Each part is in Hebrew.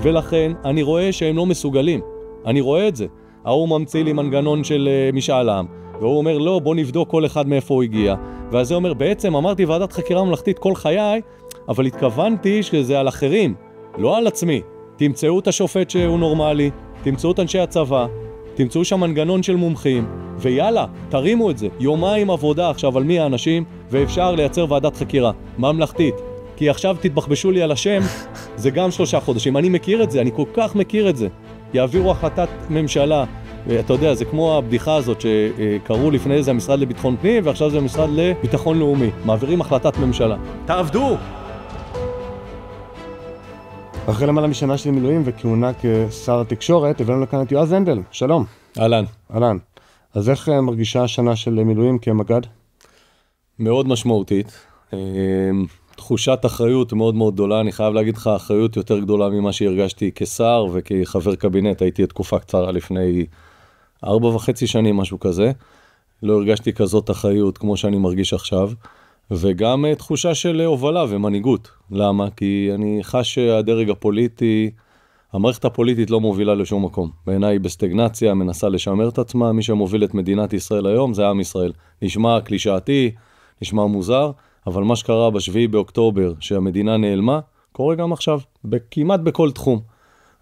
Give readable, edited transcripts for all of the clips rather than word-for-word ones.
ולכן אני רואה שהם לא מסוגלים. אני רואה את זה. ההוא ממציא לי מנגנון של משאל עם, והוא אומר, לא, בוא נבדוק כל אחד מאיפה הוא הגיע. ואז זה אומר, בעצם אמרתי ועדת חקירה ממלכתית כל חיי, אבל התכוונתי שזה על אחרים, לא על עצמי. תמצאו את השופט שהוא נורמלי, תמצאו את אנשי הצבא, תמצאו שם מנגנון של מומחים, ויאללה, תרימו את זה. יומיים עבודה עכשיו על מי האנשים, ואפשר לייצר ועדת חקירה ממלכתית. כי עכשיו תתבחבשו לי על השם, זה גם 3 חודשים. אני מכיר את זה, אני כל כך מכיר את זה. יעבירו החלטת ממשלה, ואתה יודע, זה כמו הבדיחה הזאת שקראו לפני זה המשרד לביטחון פנים, ועכשיו זה המשרד לביטחון לאומי. מעבירים החלטת ממשלה. תעבדו! אחרי למעלה משנה של מילואים וכהונה כשר התקשורת, הבאנו לכאן את יועז הנדל. שלום. אהלן. אהלן. אז איך מרגישה השנה של מילואים כמג"ד? מאוד משמעותית. תחושת אחריות מאוד מאוד גדולה. אני חייב להגיד לך, אחריות יותר גדולה ממה שהרגשתי כשר וכחבר קבינט. הייתי תקופה קצרה לפני 4.5 שנים, משהו כזה. לא הרגשתי כזאת אחריות כמו שאני מרגיש עכשיו. וגם תחושה של הובלה ומנהיגות. למה? כי אני חש שהדרג הפוליטי, המערכת הפוליטית לא מובילה לשום מקום. בעיניי בסטגנציה, מנסה לשמר את עצמה. מי שמוביל את מדינת ישראל היום זה עם ישראל. נשמע קלישאתי, נשמע מוזר, אבל מה שקרה ב7 באוקטובר, שהמדינה נעלמה, קורה גם עכשיו, כמעט בכל תחום.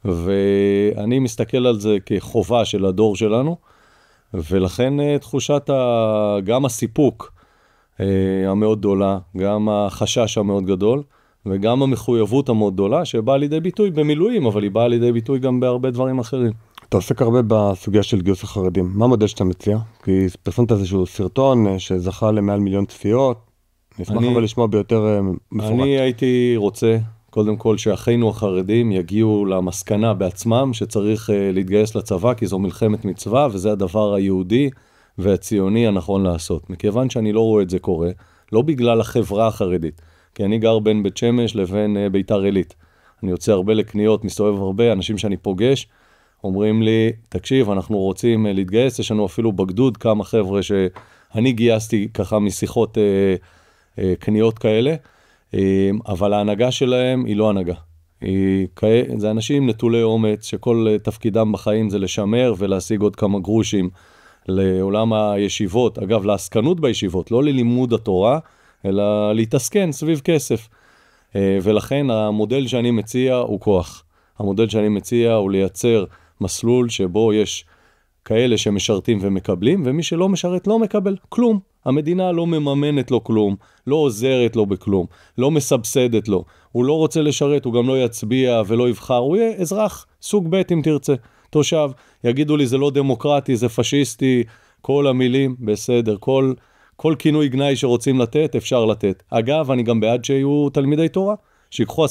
ואני מסתכל על זה כחובה של הדור שלנו, ולכן תחושת גם הסיפוק המאוד גדולה, גם החשש המאוד גדול, וגם המחויבות המאוד גדולה, שבאה לידי ביטוי במילואים, אבל היא באה לידי ביטוי גם בהרבה דברים אחרים. אתה עוסק הרבה בסוגיה של גיוס החרדים. מה המודל שאתה מציע? כי פרסמת איזשהו סרטון שזכה למעל 1,000,000 צפיות. נשמח אבל לשמוע ביותר מפורט. אני הייתי רוצה, קודם כל, שאחינו החרדים יגיעו למסקנה בעצמם, שצריך להתגייס לצבא, כי זו מלחמת מצווה, וזה הדבר היהודי והציוני הנכון לעשות. מכיוון שאני לא רואה את זה קורה, לא בגלל החברה החרדית, כי אני גר בין בית שמש לבין ביתר עילית. אני יוצא הרבה לקניות, מסתובב הרבה, אנשים שאני פוגש, אומרים לי, תקשיב, אנחנו רוצים להתגייס, יש לנו אפילו בגדוד כמה חבר'ה שאני גייסתי ככה משיחות קניות כאלה, אבל ההנהגה שלהם היא לא הנהגה. זה אנשים נטולי אומץ, שכל תפקידם בחיים זה לשמר ולהשיג עוד כמה גרושים לעולם הישיבות, אגב, לעסקנות בישיבות, לא ללימוד התורה, אלא להתעסקן סביב כסף. ולכן המודל שאני מציע הוא כוח. המודל שאני מציע הוא לייצר מסלול שבו יש כאלה שמשרתים ומקבלים, ומי שלא משרת לא מקבל כלום. המדינה לא מממנת לו כלום, לא עוזרת לו בכלום, לא מסבסדת לו. הוא לא רוצה לשרת, הוא גם לא יצביע ולא יבחר, הוא יהיה אזרח, סוג ב' אם תרצה, תושב. יגידו לי זה לא דמוקרטי, זה פשיסטי, כל המילים בסדר, כל כינוי גנאי שרוצים לתת, אפשר לתת. אגב, אני גם בעד שיהיו תלמידי תורה, שיקחו 10%,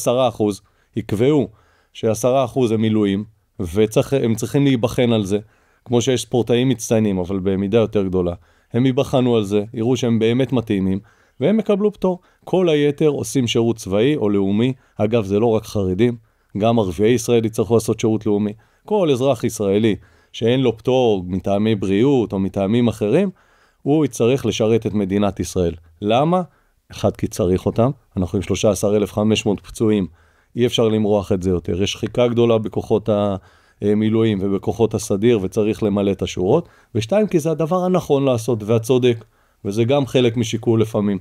יקבעו ש10% הם מילואים, והם צריכים להיבחן על זה, כמו שיש ספורטאים מצטיינים, אבל במידה יותר גדולה. הם ייבחנו על זה, יראו שהם באמת מתאימים, והם מקבלו פטור. כל היתר עושים שירות צבאי או לאומי. אגב, זה לא רק חרדים, גם ערביי ישראל יצטרכו לעשות שירות לאומי. כל אזרח ישראלי שאין לו פטור מטעמי בריאות או מטעמים אחרים, הוא יצטרך לשרת את מדינת ישראל. למה? אחד, כי צריך אותם. אנחנו עם 13,500 פצועים. אי אפשר למרוח את זה יותר. יש שחיקה גדולה בכוחות המילואים ובכוחות הסדיר, וצריך למלא את השורות. ושתיים, כי זה הדבר הנכון לעשות והצודק, וזה גם חלק משיקול לפעמים.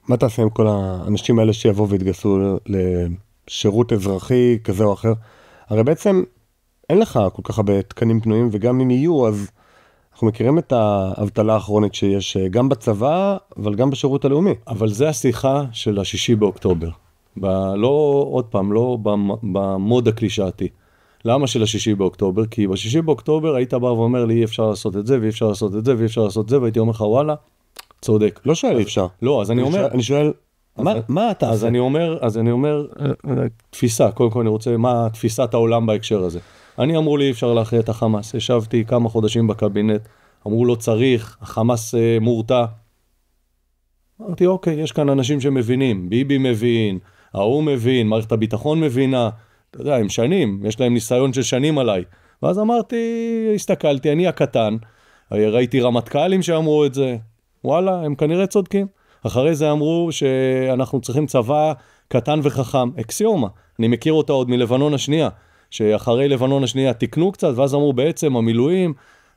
מה תעשה עם כל האנשים האלה שיבואו והתגייסו לשירות אזרחי כזה או אחר? הרי בעצם אין לך כל כך הרבה תקנים פנויים, וגם אם יהיו, אז אנחנו מכירים את האבטלה האחרונית שיש גם בצבא, אבל גם בשירות הלאומי. אבל זה השיחה של 6 באוקטובר. לא, עוד פעם, לא במוד הקלישאתי. למה של 6 באוקטובר? כי ב6 באוקטובר היית בא ואומר לי, אי אפשר לעשות את זה, ואי אפשר לעשות את זה, ואי אפשר לעשות את זה, והייתי אומר לך, וואלה, צודק. לא שואל אי אפשר. לא, אז אני אומר... אני שואל, מה אתה עושה? אז אני אומר, תפיסה, קודם כל אני רוצה, מה תפיסת העולם בהקשר הזה? אני אמרו לי, אי אפשר להכריע את החמאס. ישבתי כמה חודשים בקבינט, אמרו לא צריך, החמאס מורתע. אמרתי, אוקיי, יש כאן אנשים שמבינים, ביבי מבין, ההוא מבין, מערכת הביטחון מבינה, אתה יודע, הם שנים, יש להם ניסיון של שנים עליי. ואז אמרתי, הסתכלתי, אני הקטן, ראיתי רמטכ"לים שאמרו את זה, וואלה, הם כנראה צודקים. אחרי זה אמרו שאנחנו צריכים צבא קטן וחכם, אקסיומה, אני מכיר אותה עוד מלבנון השנייה. שאחרי לבנון השנייה תקנו קצת, ואז אמרו בעצם המילואים,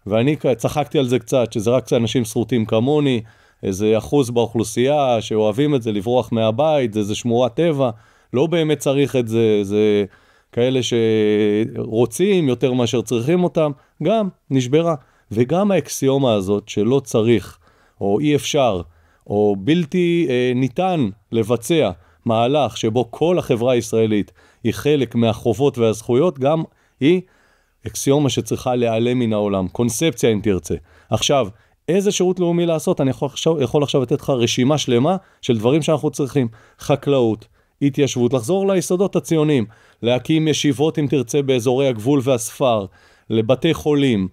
ואני צחקתי על זה קצת, שזה רק אנשים שרוטים כמוני, איזה אחוז באוכלוסייה שאוהבים את זה, לברוח מהבית, זה שמורת טבע, לא באמת צריך את זה, זה כאלה שרוצים יותר מאשר צריכים אותם, גם נשברה. וגם האקסיומה הזאת שלא צריך, או אי אפשר, או בלתי ניתן לבצע מהלך שבו כל החברה הישראלית היא חלק מהחובות והזכויות, גם היא אקסיומה שצריכה להיעלם מן העולם, קונספציה אם תרצה. עכשיו, איזה שירות לאומי לעשות? אני יכול עכשיו לתת לך רשימה שלמה של דברים שאנחנו צריכים. חקלאות, התיישבות, לחזור ליסודות הציונים, להקים ישיבות אם תרצה באזורי הגבול והספר, לבתי חולים,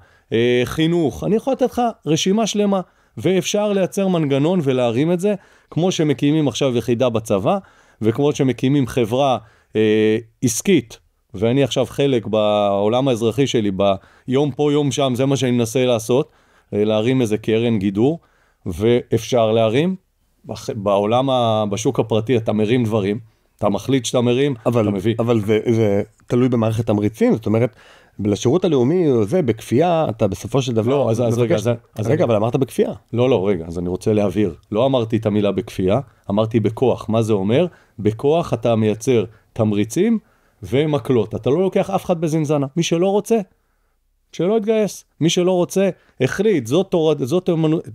חינוך. אני יכול לתת לך רשימה שלמה, ואפשר לייצר מנגנון ולהרים את זה, כמו שמקימים עכשיו יחידה בצבא, וכמו שמקימים חברה עסקית, ואני עכשיו חלק בעולם האזרחי שלי, ביום פה יום שם, זה מה שאני מנסה לעשות, להרים איזה קרן גידור, ואפשר להרים. בעולם, בשוק הפרטי אתה מרים דברים, אתה מחליט שאתה מרים, אתה מביא. אבל זה תלוי במערכת תמריצים, זאת אומרת, לשירות הלאומי זה בכפייה, אתה בסופו של דבר... לא, אז רגע, אבל אמרת בכפייה. לא, רגע, אז אני רוצה להבהיר. לא אמרתי את המילה בכפייה, אמרתי בכוח. מה זה אומר? בכוח אתה מייצר תמריצים ומקלות. אתה לא לוקח אף אחד בזנזנה. מי שלא רוצה, שלא יתגייס. מי שלא רוצה, החליט, זאת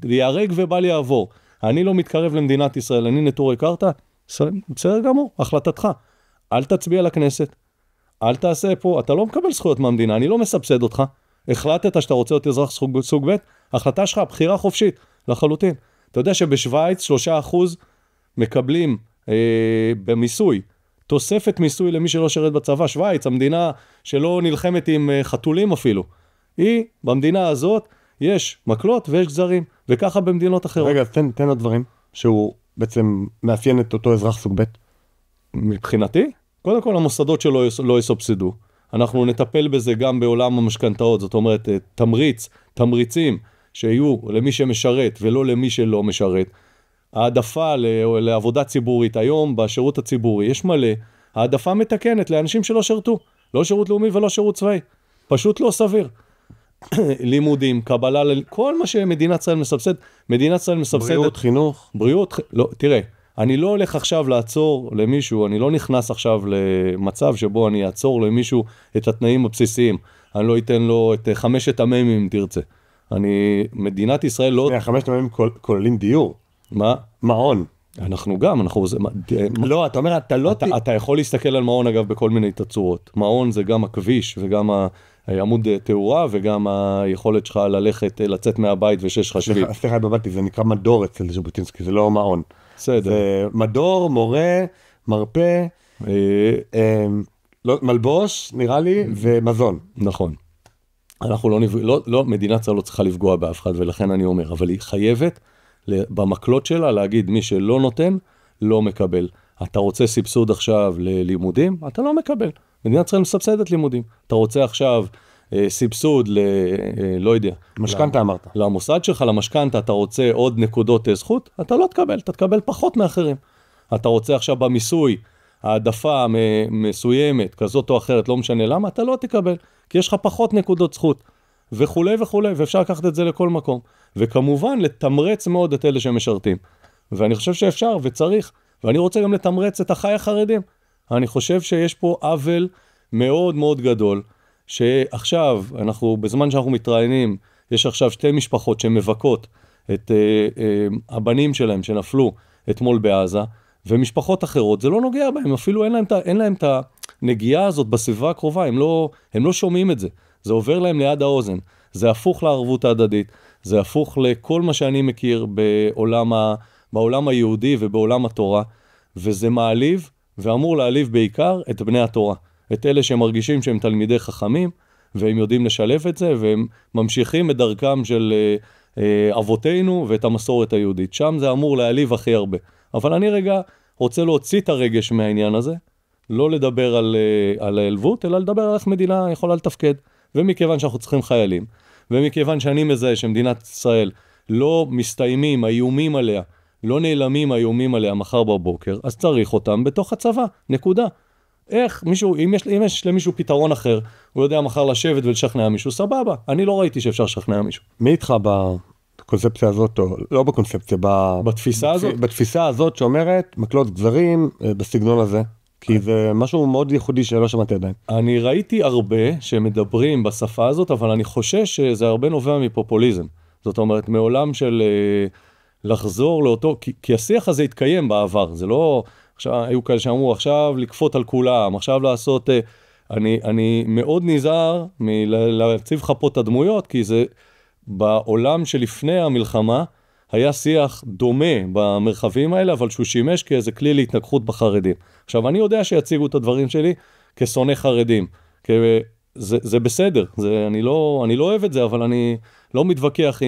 יהרג ובל יעבור. אני לא מתקרב למדינת ישראל, אני נטורי קרתא, בסדר גמור, החלטתך. אל תצביע לכנסת. אל תעשה פה, אתה לא מקבל זכויות מהמדינה, אני לא מסבסד אותך. החלטת שאתה רוצה להיות אזרח סוג ב', החלטה שלך, בחירה חופשית, לחלוטין. אתה יודע שבשוויץ 3% מקבלים במיסוי, תוספת מיסוי למי שלא שרת בצבא. שוויץ, המדינה שלא נלחמת עם חתולים אפילו. היא, במדינה הזאת, יש מקלות ויש גזרים, וככה במדינות אחרות. רגע, תן עוד דברים, שהוא בעצם מאפיין את אותו אזרח סוג ב'. מבחינתי? קודם כל, המוסדות שלו לא יסובסדו. אנחנו נטפל בזה גם בעולם המשכנתאות, זאת אומרת, תמריצים שיהיו למי שמשרת ולא למי שלא משרת. העדפה לעבודה ציבורית, היום בשירות הציבורי יש מלא, העדפה מתקנת לאנשים שלא שרתו, לא שירות לאומי ולא שירות צבאי. פשוט לא סביר. לימודים, קבלה, כל מה שמדינת ישראל מסבסד, מדינת ישראל מסבסדת. בריאות, חינוך. בריאות, לא, תראה. אני לא הולך עכשיו לעצור למישהו, אני לא נכנס עכשיו למצב שבו אני אעצור למישהו את התנאים הבסיסיים. אני לא אתן לו את 5 המ"מים אם תרצה. מדינת ישראל לא... 5 המ"מים כוללים דיור. מה? מעון. אנחנו גם, לא, אתה אומר, אתה לא... אתה יכול להסתכל על מעון אגב בכל מיני תצורות. מעון זה גם הכביש וגם עמוד תאורה וגם היכולת שלך לצאת מהבית ושש חשבים. סליחה, בבתי, זה נקרא מדור אצל ז'בוטינסקי, זה לא מעון. בסדר. זה מדור, מורה, מרפא, מלבוש, נראה לי, ומזון. נכון. אנחנו לא, מדינת ישראל לא צריכה לפגוע באף אחד, ולכן אני אומר, אבל היא חייבת במקלות שלה להגיד, מי שלא נותן, לא מקבל. אתה רוצה סבסוד עכשיו ללימודים? אתה לא מקבל. מדינת ישראל מסבסדת לימודים. אתה רוצה עכשיו סבסוד לא יודע. משכנתה אמרת. למוסד שלך, למשכנתה, אתה רוצה עוד נקודות זכות? אתה לא תקבל, אתה תקבל פחות מאחרים. אתה רוצה עכשיו במיסוי, העדפה מסוימת, כזאת או אחרת, לא משנה למה, אתה לא תקבל, כי יש לך פחות נקודות זכות, וכו' וכו', ואפשר לקחת את זה לכל מקום. וכמובן, לתמרץ מאוד את אלה שמשרתים. ואני חושב שאפשר וצריך, ואני רוצה גם לתמרץ את החי החרדים. אני חושב שיש פה עוול מאוד מאוד גדול, שעכשיו, בזמן שאנחנו מתראיינים, יש עכשיו 2 משפחות שמבקות את הבנים שלהם שנפלו אתמול בעזה, ומשפחות אחרות, זה לא נוגע בהם, אפילו אין להם את הנגיעה הזאת בסביבה הקרובה, הם לא שומעים את זה, זה עובר להם ליד האוזן, זה הפוך לערבות ההדדית, זה הפוך לכל מה שאני מכיר בעולם היהודי ובעולם התורה, וזה מעליב, ואמור להעליב בעיקר את בני התורה, את אלה שמרגישים שהם תלמידי חכמים, והם יודעים לשלב את זה, והם ממשיכים את דרכם של אבותינו ואת המסורת היהודית. שם זה אמור להעליב הכי הרבה. אבל אני רגע רוצה להוציא את הרגש מהעניין הזה, לא לדבר על העלבות, אלא לדבר על איך מדינה יכולה לתפקד. ומכיוון שאנחנו צריכים חיילים, ומכיוון שאני מזהה שמדינת ישראל לא מסתיימים האיומים עליה, לא נעלמים האיומים עליה מחר בבוקר, אז צריך אותם בתוך הצבא, נקודה. איך מישהו, אם יש למישהו פתרון אחר, הוא יודע מחר לשבת ולשכנע מישהו, סבבה. אני לא ראיתי שאפשר לשכנע מישהו. מי איתך בקונספציה הזאת, או לא בקונספציה, בתפיסה הזאת? בתפיסה הזאת שאומרת, מקלות גזרים בסגנון הזה, כי זה משהו מאוד ייחודי שלא שמעתי עדיין. אני ראיתי הרבה שמדברים בשפה הזאת, אבל אני חושש שזה הרבה נובע מפופוליזם. זאת אומרת, מעולם של לחזור לאותו, כי השיח הזה התקיים בעבר, זה לא, עכשיו, היו כאלה שאמרו, עכשיו לקפות על כולם, עכשיו לעשות, אני מאוד נזהר מלהציב חפות את הדמויות, כי זה בעולם שלפני המלחמה, היה שיח דומה במרחבים האלה, אבל שהוא שימש כאיזה כלי להתנגחות בחרדים. עכשיו, אני יודע שיציגו את הדברים שלי כשונא חרדים, זה בסדר, אני לא אוהב את זה, אבל אני לא מתווכח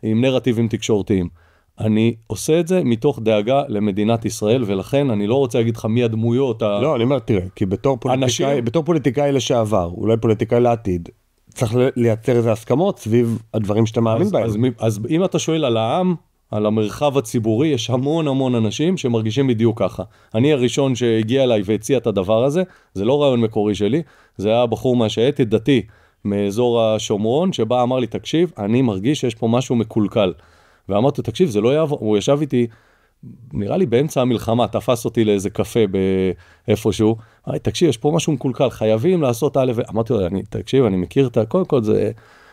עם נרטיבים תקשורתיים. אני עושה את זה מתוך דאגה למדינת ישראל, ולכן אני לא רוצה להגיד לך מי הדמויות. לא, אני אומר, תראה, כי בתור פוליטיקאי לשעבר, אולי פוליטיקאי לעתיד, צריך לייצר איזה הסכמות סביב הדברים שאתה מאמין בהם. אז אם אתה שואל על העם, על המרחב הציבורי, יש המון אנשים שמרגישים בדיוק ככה. אני הראשון שהגיע אליי והציע את הדבר הזה, זה לא רעיון מקורי שלי, זה היה בחור מהשייטת דתי מאזור השומרון, שבא אמר לי, תקשיב, אני מרגיש שיש פה משהו מקולקל. ואמרתי, תקשיב, זה לא יעבור, הוא ישב איתי, נראה לי באמצע המלחמה, תפס אותי לאיזה קפה באיפשהו, תקשיב, יש פה משהו מקולקל, חייבים לעשות א', אמרתי לו, תקשיב, אני מכיר את קודם כל זה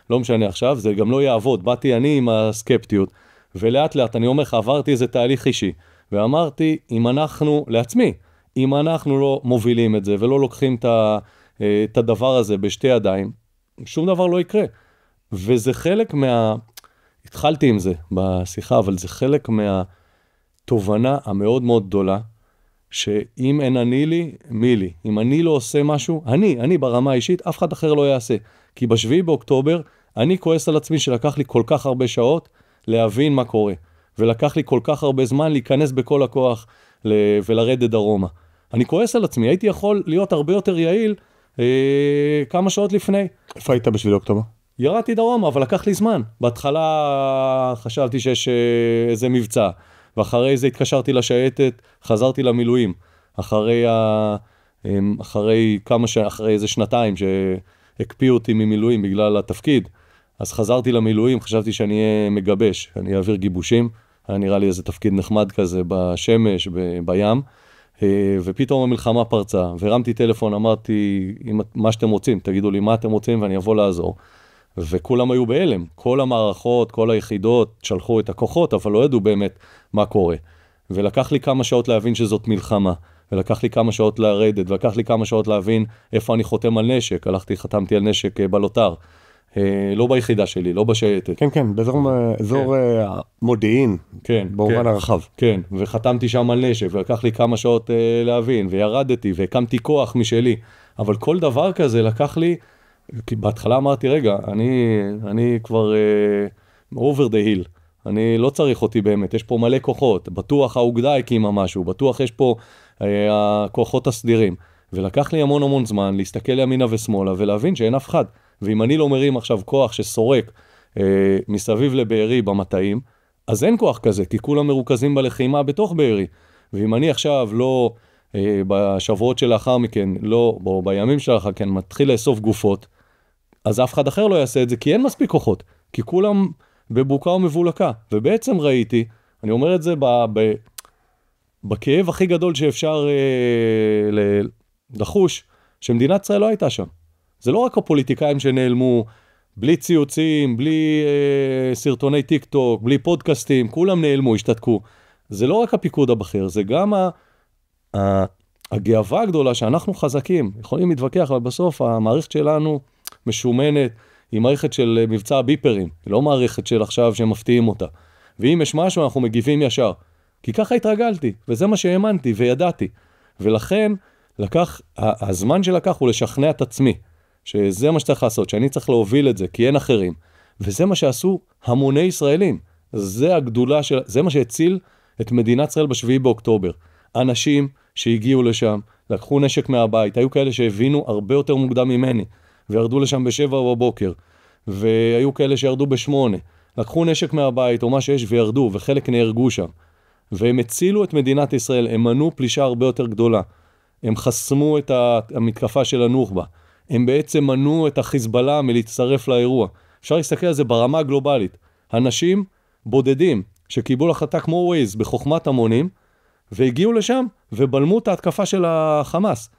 לא משנה עכשיו, זה גם לא יעבוד, באתי אני עם הסקפטיות, ולאט לאט אני אומר לך, עברתי איזה תהליך אישי, ואמרתי, אם אנחנו, לעצמי, אם אנחנו לא מובילים את זה, ולא לוקחים את הדבר הזה בשתי ידיים, שום דבר לא יקרה. וזה חלק התחלתי עם זה בשיחה, אבל זה חלק מהתובנה המאוד מאוד גדולה, שאם אין אני לי, מי לי? אם אני לא עושה משהו, אני ברמה האישית, אף אחד אחר לא יעשה. כי ב7 באוקטובר, אני כועס על עצמי שלקח לי כל כך הרבה שעות להבין מה קורה. ולקח לי כל כך הרבה זמן להיכנס בכל הכוח ולרדת דרומה. אני כועס על עצמי, הייתי יכול להיות הרבה יותר יעיל כמה שעות לפני. איפה היית ב7 באוקטובר? ירדתי דרומה, אבל לקח לי זמן. בהתחלה חשבתי שיש איזה מבצע, ואחרי זה התקשרתי לשייטת, חזרתי למילואים. אחרי איזה שנתיים שהקפיאו אותי ממילואים בגלל התפקיד, אז חזרתי למילואים, חשבתי שאני אהיה מגבש, אני אעביר גיבושים, היה נראה לי איזה תפקיד נחמד כזה בשמש, בים, ופתאום המלחמה פרצה, והרמתי טלפון, אמרתי, מה שאתם רוצים, תגידו לי מה אתם רוצים ואני אבוא לעזור. וכולם היו בהלם, כל המערכות, כל היחידות שלחו את הכוחות, אבל לא ידעו באמת מה קורה. ולקח לי כמה שעות להבין שזאת מלחמה, ולקח לי כמה שעות לרדת, ולקח לי כמה שעות להבין איפה אני חותם על נשק, חתמתי על נשק בלוטר, לא ביחידה שלי, לא בשייטת. כן, כן, באזור מודיעין, במובן הרחב. כן, וחתמתי שם על נשק, ולקח לי כמה שעות להבין, וירדתי, והקמתי כוח משלי, אבל כל דבר כזה לקח לי, כי בהתחלה אמרתי, רגע, אני כבר over the hill, אני לא צריך אותי באמת, יש פה מלא כוחות, בטוח האוגדה הקימה משהו, בטוח יש פה הכוחות הסדירים, ולקח לי המון זמן להסתכל ימינה ושמאלה ולהבין שאין אף אחד, ואם אני לא מרים עכשיו כוח שסורק מסביב לבארי במטעים, אז אין כוח כזה, כי כולם מרוכזים בלחימה בתוך בארי, ואם אני עכשיו לא, בשבועות שלאחר מכן, לא, בימים שלאחר מכן, מתחיל לאסוף גופות, אז אף אחד אחר לא יעשה את זה, כי אין מספיק כוחות, כי כולם בבוקה ומבולקה, ובעצם ראיתי, אני אומר את זה בכאב הכי גדול שאפשר לחוש, שמדינת ישראל לא הייתה שם. זה לא רק הפוליטיקאים שנעלמו, בלי ציוצים, בלי סרטוני טיק טוק, בלי פודקאסטים, כולם נעלמו, השתתקו. זה לא רק הפיקוד הבכיר, זה גם הגאווה הגדולה שאנחנו חזקים, יכולים להתווכח, אבל בסוף המערכת שלנו משומנת, היא מערכת של מבצע ביפרים, היא לא מערכת של עכשיו שמפתיעים אותה. ואם יש משהו, אנחנו מגיבים ישר. כי ככה התרגלתי, וזה מה שהאמנתי וידעתי. ולכן, הזמן שלקח הוא לשכנע את עצמי, שזה מה שצריך לעשות, שאני צריך להוביל את זה, כי אין אחרים. וזה מה שעשו המוני ישראלים. זה הגדולה זה מה שהציל את מדינת ישראל ב7 באוקטובר. אנשים שהגיעו לשם, לקחו נשק מהבית, היו כאלה שהבינו הרבה יותר מוקדם ממני, וירדו לשם ב7 בבוקר, והיו כאלה שירדו ב8, לקחו נשק מהבית או מה שיש וירדו, וחלק נהרגו שם. והם הצילו את מדינת ישראל, הם מנעו פלישה הרבה יותר גדולה. הם חסמו את המתקפה של הנוח'בה. הם בעצם מנעו את החיזבאללה מלהצטרף לאירוע. אפשר להסתכל על זה ברמה הגלובלית. אנשים בודדים שקיבלו החלטה כמו ווייז בחוכמת המונים, והגיעו לשם ובלמו את ההתקפה של החמאס.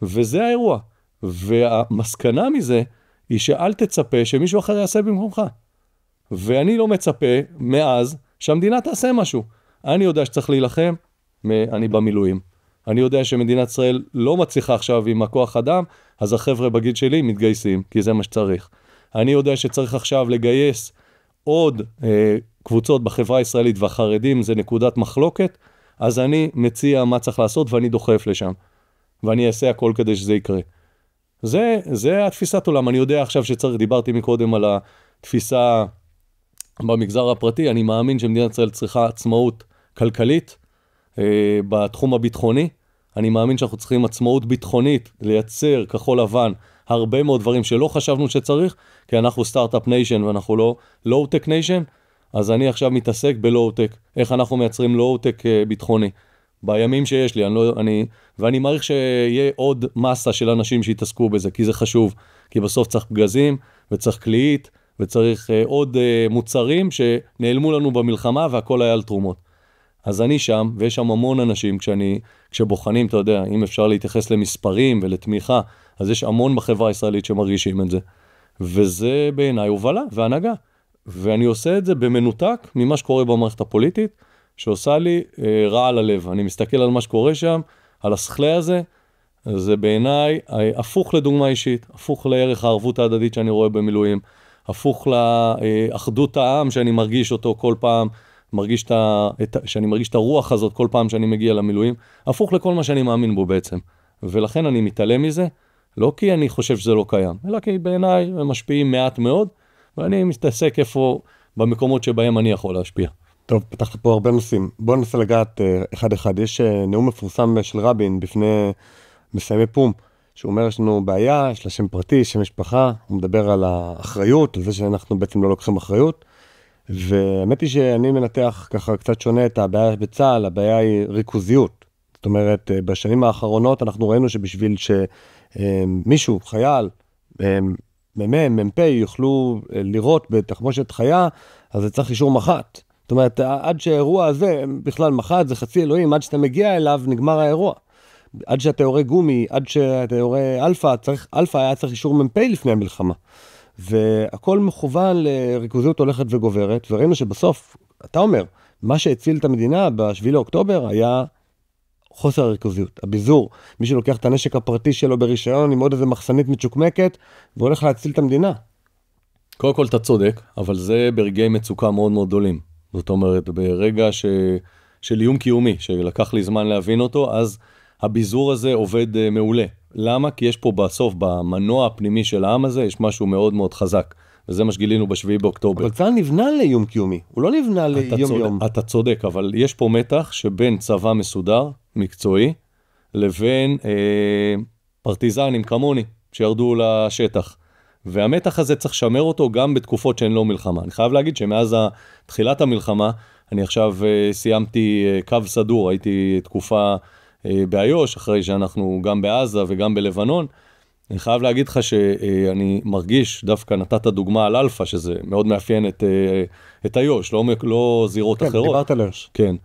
וזה האירוע. והמסקנה מזה היא שאל תצפה שמישהו אחר יעשה במקומך. ואני לא מצפה מאז שהמדינה תעשה משהו. אני יודע שצריך להילחם, אני במילואים. אני יודע שמדינת ישראל לא מצליחה עכשיו עם הכוח אדם, אז החבר'ה בגיל שלי מתגייסים, כי זה מה שצריך. אני יודע שצריך עכשיו לגייס עוד קבוצות בחברה הישראלית והחרדים, זה נקודת מחלוקת, אז אני מציע מה צריך לעשות ואני דוחף לשם. ואני אעשה הכל כדי שזה יקרה. זה התפיסת עולם. אני יודע עכשיו שצריך, דיברתי מקודם על התפיסה במגזר הפרטי, אני מאמין שמדינת ישראל צריכה עצמאות כלכלית בתחום הביטחוני. אני מאמין שאנחנו צריכים עצמאות ביטחונית, לייצר כחול לבן, הרבה מאוד דברים שלא חשבנו שצריך, כי אנחנו סטארט-אפ ניישן ואנחנו לא לואו-טק ניישן, אז אני עכשיו מתעסק בלואו-טק, איך אנחנו מייצרים לואו-טק ביטחוני. בימים שיש לי, ואני מעריך שיהיה עוד מסה של אנשים שיתעסקו בזה, כי זה חשוב, כי בסוף צריך פגזים, וצריך קליעית, וצריך עוד מוצרים שנעלמו לנו במלחמה, והכל היה על תרומות. אז אני שם, ויש שם המון אנשים, כשבוחנים, אתה יודע, אם אפשר להתייחס למספרים ולתמיכה, אז יש המון בחברה הישראלית שמרגישים את זה. וזה בעיניי הובלה והנהגה. ואני עושה את זה במנותק ממה שקורה במערכת הפוליטית, שעושה לי רע על הלב. אני מסתכל על מה שקורה שם, על השכלי הזה, זה בעיניי הפוך לדוגמה אישית, הפוך לערך הערבות ההדדית שאני רואה במילואים, הפוך לאחדות העם שאני מרגיש אותו כל פעם, שאני מרגיש את הרוח הזאת כל פעם שאני מגיע למילואים, הפוך לכל מה שאני מאמין בו בעצם. ולכן אני מתעלם מזה, לא כי אני חושב שזה לא קיים, אלא כי בעיניי הם משפיעים מעט מאוד, ואני מתעסק איפה במקומות שבהם אני יכול להשפיע. טוב, פתחת פה הרבה נושאים. בואו ננסה לגעת אחד אחד. יש נאום מפורסם של רבין בפני מסיימי פום, שהוא אומר, יש לנו בעיה, יש לה שם פרטי, שם משפחה, הוא מדבר על האחריות, על זה שאנחנו בעצם לא לוקחים אחריות, והאמת היא שאני מנתח ככה קצת שונה את הבעיה בצה"ל, הבעיה היא ריכוזיות. זאת אומרת, בשנים האחרונות אנחנו ראינו שבשביל שמישהו, חייל, מ"פ, יוכלו לראות בתחמושת חיה, אז זה צריך אישור מח"ט. זאת אומרת, עד שהאירוע הזה, בכלל מח"ט זה חצי אלוהים, עד שאתה מגיע אליו נגמר האירוע. עד שאתה יורה גומי, עד שאתה יורה אלפא, אלפא היה צריך אישור מ"פ לפני המלחמה. והכל מכוון לריכוזיות הולכת וגוברת, וראינו שבסוף, אתה אומר, מה שהציל את המדינה ב7 לאוקטובר היה חוסר הריכוזיות, הביזור. מי שלוקח את הנשק הפרטי שלו ברישיון עם עוד איזה מחסנית מצ'וקמקת, והולך להציל את המדינה. קודם כל אתה צודק, אבל זה ברגעי מצוקה מאוד מאוד גדולים. זאת אומרת, ברגע של איום קיומי, שלקח לי זמן להבין אותו, אז הביזור הזה עובד מעולה. למה? כי יש פה בסוף, במנוע הפנימי של העם הזה, יש משהו מאוד מאוד חזק. וזה מה שגילינו ב7 באוקטובר. אבל צה"ל נבנה לאיום קיומי, הוא לא נבנה ליום-יום. אתה צודק, אבל יש פה מתח שבין צבא מסודר, מקצועי, לבין פרטיזנים כמוני, שירדו לשטח. והמתח הזה צריך לשמר אותו גם בתקופות שהן לא מלחמה. אני חייב להגיד שמאז תחילת המלחמה, אני עכשיו סיימתי קו סדור, הייתי תקופה באיו"ש, אחרי שאנחנו גם בעזה וגם בלבנון. אני חייב להגיד לך שאני מרגיש, דווקא נתת דוגמה על אלפא, שזה מאוד מאפיין את איו"ש, לא זירות כן, אחרות. כן, דיברת על איו"ש. כן.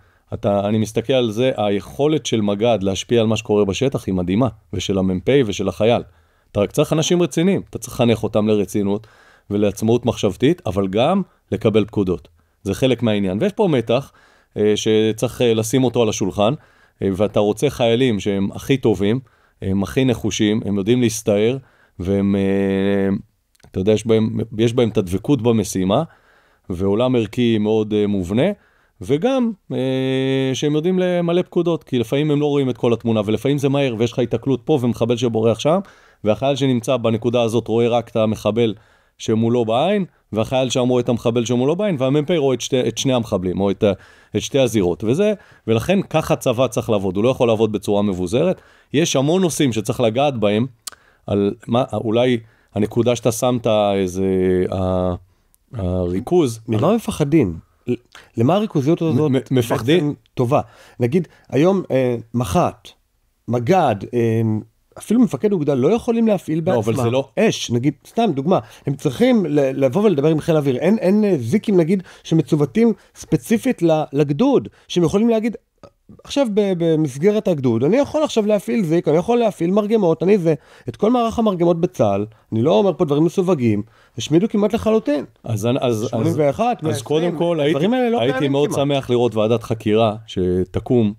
אני מסתכל על זה, היכולת של מג"ד להשפיע על מה שקורה בשטח היא מדהימה, ושל המ"פ ושל החייל. אתה רק צריך אנשים רציניים, אתה צריך לחנך אותם לרצינות ולעצמאות מחשבתית, אבל גם לקבל פקודות. זה חלק מהעניין. ויש פה מתח שצריך לשים אותו על השולחן, ואתה רוצה חיילים שהם הכי טובים, הם הכי נחושים, הם יודעים להסתער, והם, אתה יודע, יש בהם את הדבקות במשימה, ועולם ערכי מאוד מובנה, וגם שהם יודעים למלא פקודות, כי לפעמים הם לא רואים את כל התמונה, ולפעמים זה מהר, ויש לך התקלות פה ומחבל שבורח שם, והחייל שנמצא בנקודה הזאת רואה רק את המחבל שמולו בעין, והחייל שם רואה את המחבל שמולו בעין, והמ"פ רואה את שני המחבלים, או את שתי הזירות, ולכן ככה צבא צריך לעבוד, הוא לא יכול לעבוד בצורה מבוזרת. יש המון נושאים שצריך לגעת בהם, על אולי הנקודה שאתה שמת איזה הריכוז. ממה מפחדים? למה הריכוזיות הזאת מפחדים? טובה? נגיד, היום מח"ט, מג"ד, אפילו מפקד אוגדה לא יכולים להפעיל בעצמם אש, נגיד, סתם דוגמה, הם צריכים לבוא ולדבר עם חיל האוויר, אין זיקים נגיד שמצוותים ספציפית לגדוד, שהם יכולים להגיד, עכשיו במסגרת הגדוד, אני יכול עכשיו להפעיל זיק, אני יכול להפעיל מרגמות, את כל מערך המרגמות בצה"ל, אני לא אומר פה דברים מסווגים, השמידו כמעט לחלוטין. אז 81, אז קודם כל הייתי מאוד שמח לראות ועדת חקירה שתקום,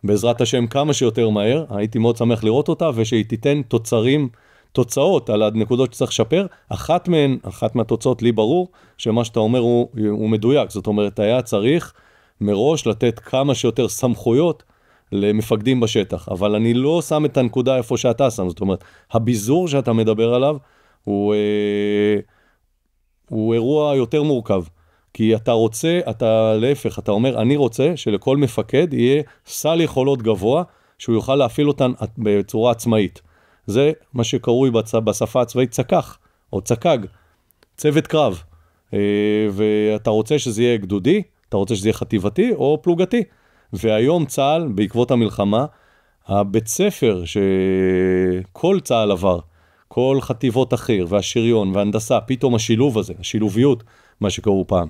בעזרת השם כמה שיותר מהר, הייתי מאוד שמח לראות אותה, ושהיא תיתן תוצאות על הנקודות שצריך לשפר. אחת מהתוצאות לי ברור, שמה שאתה אומר הוא מדויק, זאת אומרת, היה צריך מראש לתת כמה שיותר סמכויות למפקדים בשטח, אבל אני לא שם את הנקודה איפה שאתה שם, זאת אומרת, הביזור שאתה מדבר עליו, הוא אירוע יותר מורכב. כי אתה להפך, אתה אומר, אני רוצה שלכל מפקד יהיה סל יכולות גבוה, שהוא יוכל להפעיל אותן בצורה עצמאית. זה מה שקרוי בשפה הצבאית צקח, או צקג, צוות קרב. ואתה רוצה שזה יהיה גדודי, אתה רוצה שזה יהיה חטיבתי או פלוגתי. והיום צה"ל, בעקבות המלחמה, הבית ספר שכל צה"ל עבר, כל חטיבות אחר, והשריון וההנדסה, פתאום השילוב הזה, השילוביות, מה שקראו פעם,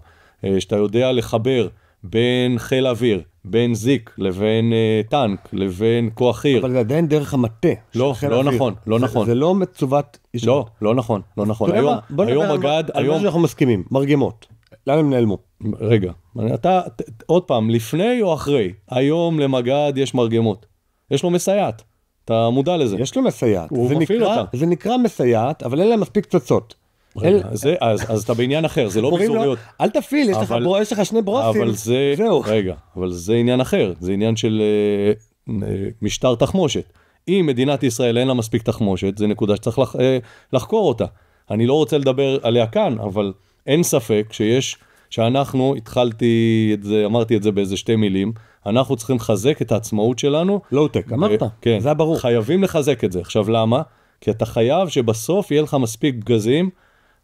שאתה יודע לחבר בין חיל האוויר, בין זיק, לבין טנק, לבין כוח חי"ר. אבל זה עדיין דרך המטה. לא נכון, לא נכון. זה לא מצוות... לא נכון, לא נכון. היום מג"ד, על מה שאנחנו מסכימים, מרגמות. לאן הם נעלמו? רגע, אתה, עוד פעם, לפני או אחרי, היום למג"ד יש מרגמות. יש לו מסייעת. אתה מודע לזה. יש לו מסייעת. הוא מפעיל אותה. זה נקרא מסייעת, אבל אין להם מספיק פצצות. אז אתה בעניין אחר, זה לא ביזוריות. אל תפעיל, יש לך שני ברוסים, זהו. רגע, אבל זה עניין אחר, זה עניין של משטר תחמושת. אם מדינת ישראל אין לה מספיק תחמושת, זה נקודה שצריך לחקור אותה. אני לא רוצה לדבר עליה כאן, אבל אין ספק שאנחנו, אמרתי את זה באיזה 2 מילים, אנחנו צריכים לחזק את העצמאות שלנו. לואו-טק, אמרת, כן, זה ברור. חייבים לחזק את זה. עכשיו למה? כי אתה חייב שבסוף יהיה לך מספיק גזים,